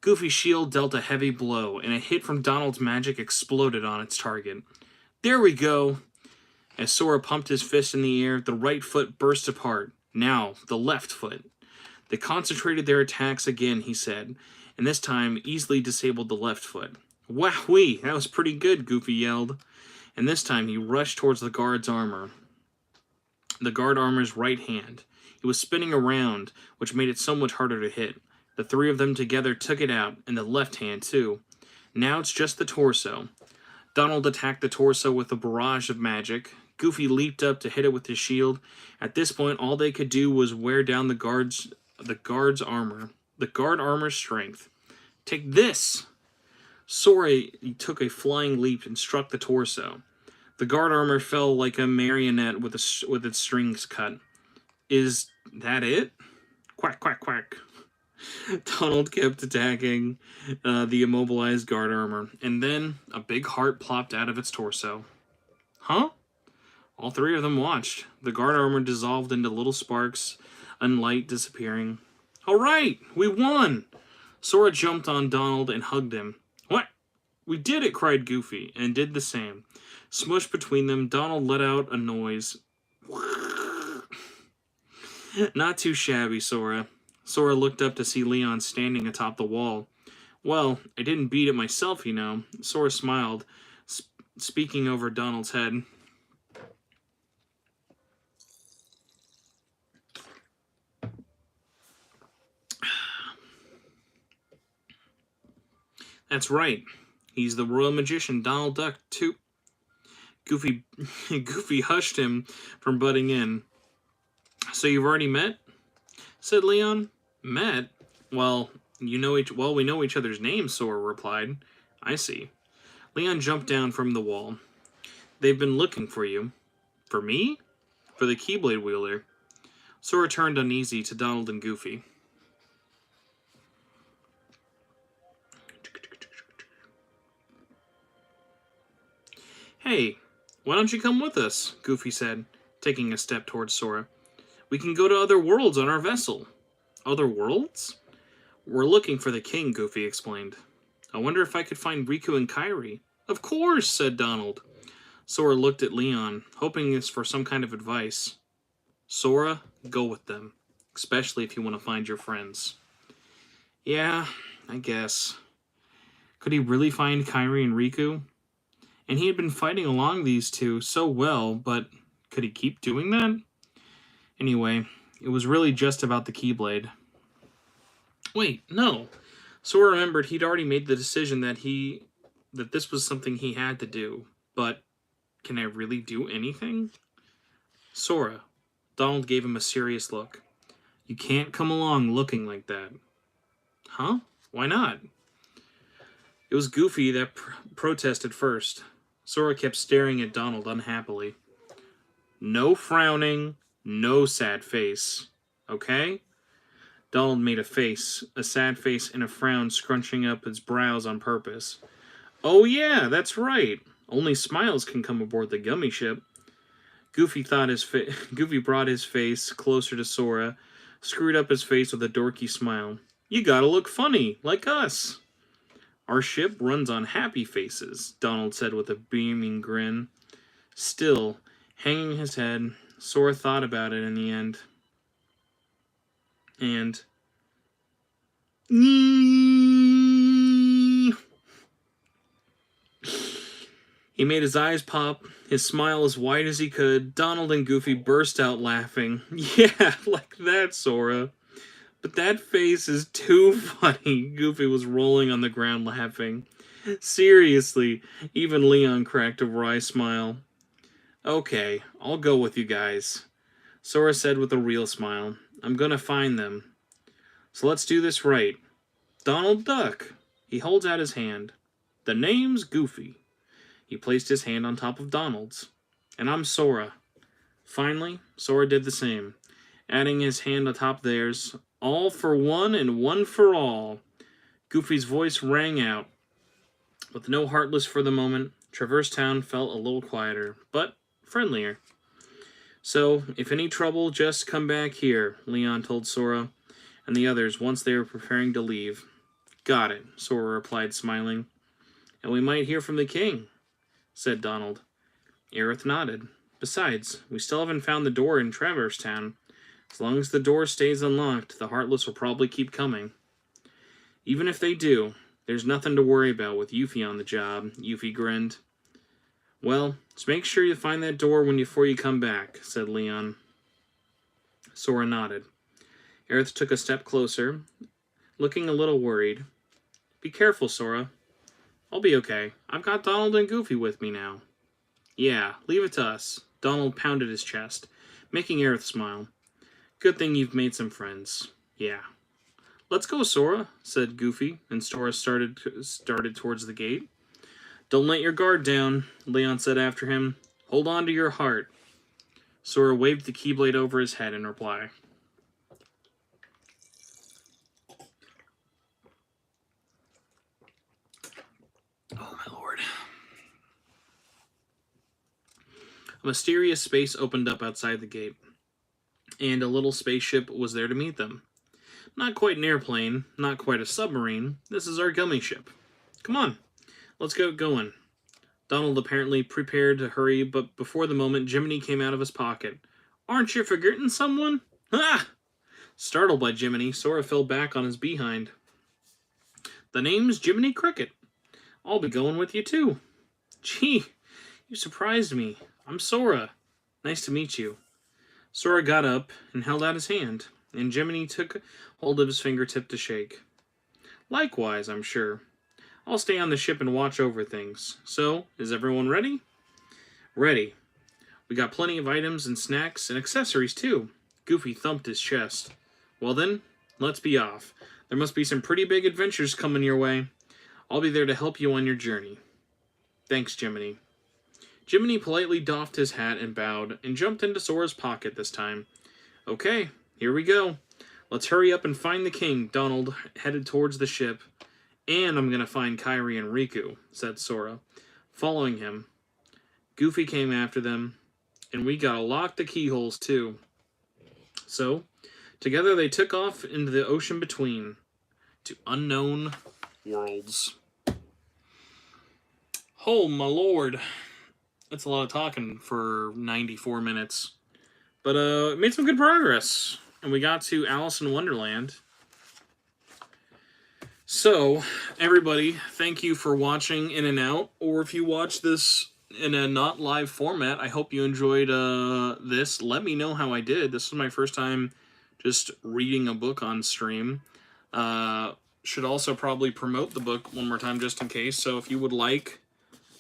Goofy's shield dealt a heavy blow, and a hit from Donald's magic exploded on its target. There we go! As Sora pumped his fist in the air, the right foot burst apart. Now, the left foot. They concentrated their attacks again, he said, and this time easily disabled the left foot. Wah-wee! That was pretty good, Goofy yelled. And this time he rushed towards the guard's armor. The guard armor's right hand. It was spinning around, which made it so much harder to hit. The three of them together took it out, and the left hand, too. Now it's just the torso. Donald attacked the torso with a barrage of magic. Goofy leaped up to hit it with his shield. At this point, all they could do was wear down the guard's armor. The guard armor's strength. Take this! Sora took a flying leap and struck the torso. The guard armor fell like a marionette with its strings cut. Is that it? Quack, quack, quack. Donald kept attacking the immobilized guard armor, and then a big heart plopped out of its torso. Huh? All three of them watched. The guard armor dissolved into little sparks, and light disappearing. All right, we won! Sora jumped on Donald and hugged him. What? We did it, cried Goofy, and did the same. Smushed between them, Donald let out a noise. Not too shabby, Sora. Sora looked up to see Leon standing atop the wall. Well, I didn't beat it myself, you know. Sora smiled, speaking over Donald's head. That's right. He's the royal magician, Donald Duck, too. Goofy hushed him from butting in. So you've already met? Said Leon. Met? Well, we know each other's names, Sora replied. I see. Leon jumped down from the wall. They've been looking for you. For me? For the Keyblade wielder. Sora turned uneasy to Donald and Goofy. Hey, why don't you come with us? Goofy said, taking a step towards Sora. We can go to other worlds on our vessel. Other worlds? We're looking for the king, Goofy explained. I wonder if I could find Riku and Kairi. Of course, said Donald. Sora looked at Leon, hoping this for some kind of advice. Sora, go with them, especially if you want to find your friends. Yeah, I guess. Could he really find Kairi and Riku? And he had been fighting along these two so well, but could he keep doing that? Anyway, it was really just about the Keyblade. Wait, no. Sora remembered he'd already made the decision that this was something he had to do. But can I really do anything? Sora. Donald gave him a serious look. You can't come along looking like that. Huh? Why not? It was Goofy that protested first. Sora kept staring at Donald unhappily. No frowning, no sad face. Okay? Donald made a sad face and a frown, scrunching up his brows on purpose. Oh yeah, that's right. Only smiles can come aboard the gummy ship. Goofy Goofy brought his face closer to Sora, screwed up his face with a dorky smile. You gotta look funny, like us. Our ship runs on happy faces, Donald said with a beaming grin. Still, hanging his head, Sora thought about it in the end. And... He made his eyes pop, his smile as wide as he could. Donald and Goofy burst out laughing. Yeah, like that, Sora. But that face is too funny. Goofy was rolling on the ground laughing. Seriously, even Leon cracked a wry smile. Okay, I'll go with you guys, Sora said with a real smile. I'm gonna find them. So let's do this right. Donald Duck. He holds out his hand. The name's Goofy. He placed his hand on top of Donald's. And I'm Sora. Finally, Sora did the same, adding his hand atop theirs. All for one and one for all. Goofy's voice rang out. With no Heartless for the moment, Traverse Town felt a little quieter, but friendlier. So, if any trouble, just come back here, Leon told Sora and the others once they were preparing to leave. Got it, Sora replied, smiling. And we might hear from the king, said Donald. Aerith nodded. Besides, we still haven't found the door in Traverse Town. As long as the door stays unlocked, the Heartless will probably keep coming. Even if they do, there's nothing to worry about with Yuffie on the job, Yuffie grinned. Well, just make sure you find that door before you come back, said Leon. Sora nodded. Aerith took a step closer, looking a little worried. Be careful, Sora. I'll be okay. I've got Donald and Goofy with me now. Yeah, leave it to us. Donald pounded his chest, making Aerith smile. Good thing you've made some friends. Yeah. Let's go, Sora, said Goofy, and Sora started towards the gate. Don't let your guard down, Leon said after him. Hold on to your heart. Sora waved the Keyblade over his head in reply. Oh, my lord. A mysterious space opened up outside the gate, and a little spaceship was there to meet them. Not quite an airplane, not quite a submarine. This is our gummy ship. Come on, let's get going. Donald apparently prepared to hurry, but before the moment, Jiminy came out of his pocket. Aren't you forgetting someone? Ah! Startled by Jiminy, Sora fell back on his behind. The name's Jiminy Cricket. I'll be going with you too. Gee, you surprised me. I'm Sora. Nice to meet you. Sora got up and held out his hand, and Jiminy took hold of his fingertip to shake. Likewise, I'm sure. I'll stay on the ship and watch over things. So, is everyone ready? Ready. We got plenty of items and snacks and accessories too. Goofy thumped his chest. Well then, let's be off. There must be some pretty big adventures coming your way. I'll be there to help you on your journey. Thanks, Jiminy. Jiminy politely doffed his hat and bowed, and jumped into Sora's pocket this time. Okay, here we go. Let's hurry up and find the king. Donald headed towards the ship. And I'm gonna find Kairi and Riku, said Sora, following him. Goofy came after them, and we gotta lock the keyholes too. So, together they took off into the ocean between, to unknown worlds. Oh my lord. That's a lot of talking for 94 minutes. But it made some good progress. And we got to Alice in Wonderland. So, everybody, thank you for watching In and Out. Or if you watch this in a not live format, I hope you enjoyed this. Let me know how I did. This was my first time just reading a book on stream. Should also probably promote the book one more time just in case. So if you would like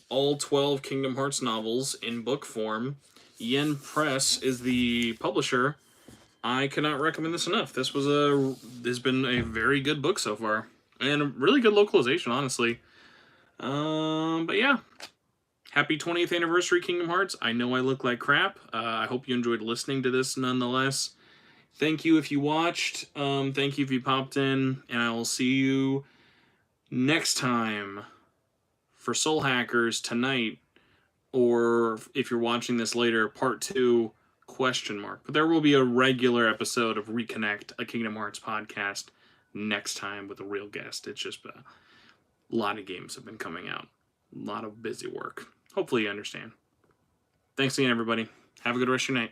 all 12 Kingdom Hearts novels in book form, Yen Press is the publisher. I cannot recommend this enough. This has been a very good book so far. And a really good localization, honestly. But yeah. Happy 20th anniversary, Kingdom Hearts. I know I look like crap. I hope you enjoyed listening to this nonetheless. Thank you if you watched. Thank you if you popped in. And I will see you next time for Soul Hackers tonight. Or if you're watching this later, part 2, question mark. But there will be a regular episode of Reconnect, a Kingdom Hearts podcast, next time with a real guest. It's just a lot of games have been coming out. A lot of busy work. Hopefully you understand. Thanks again, everybody. Have a good rest of your night.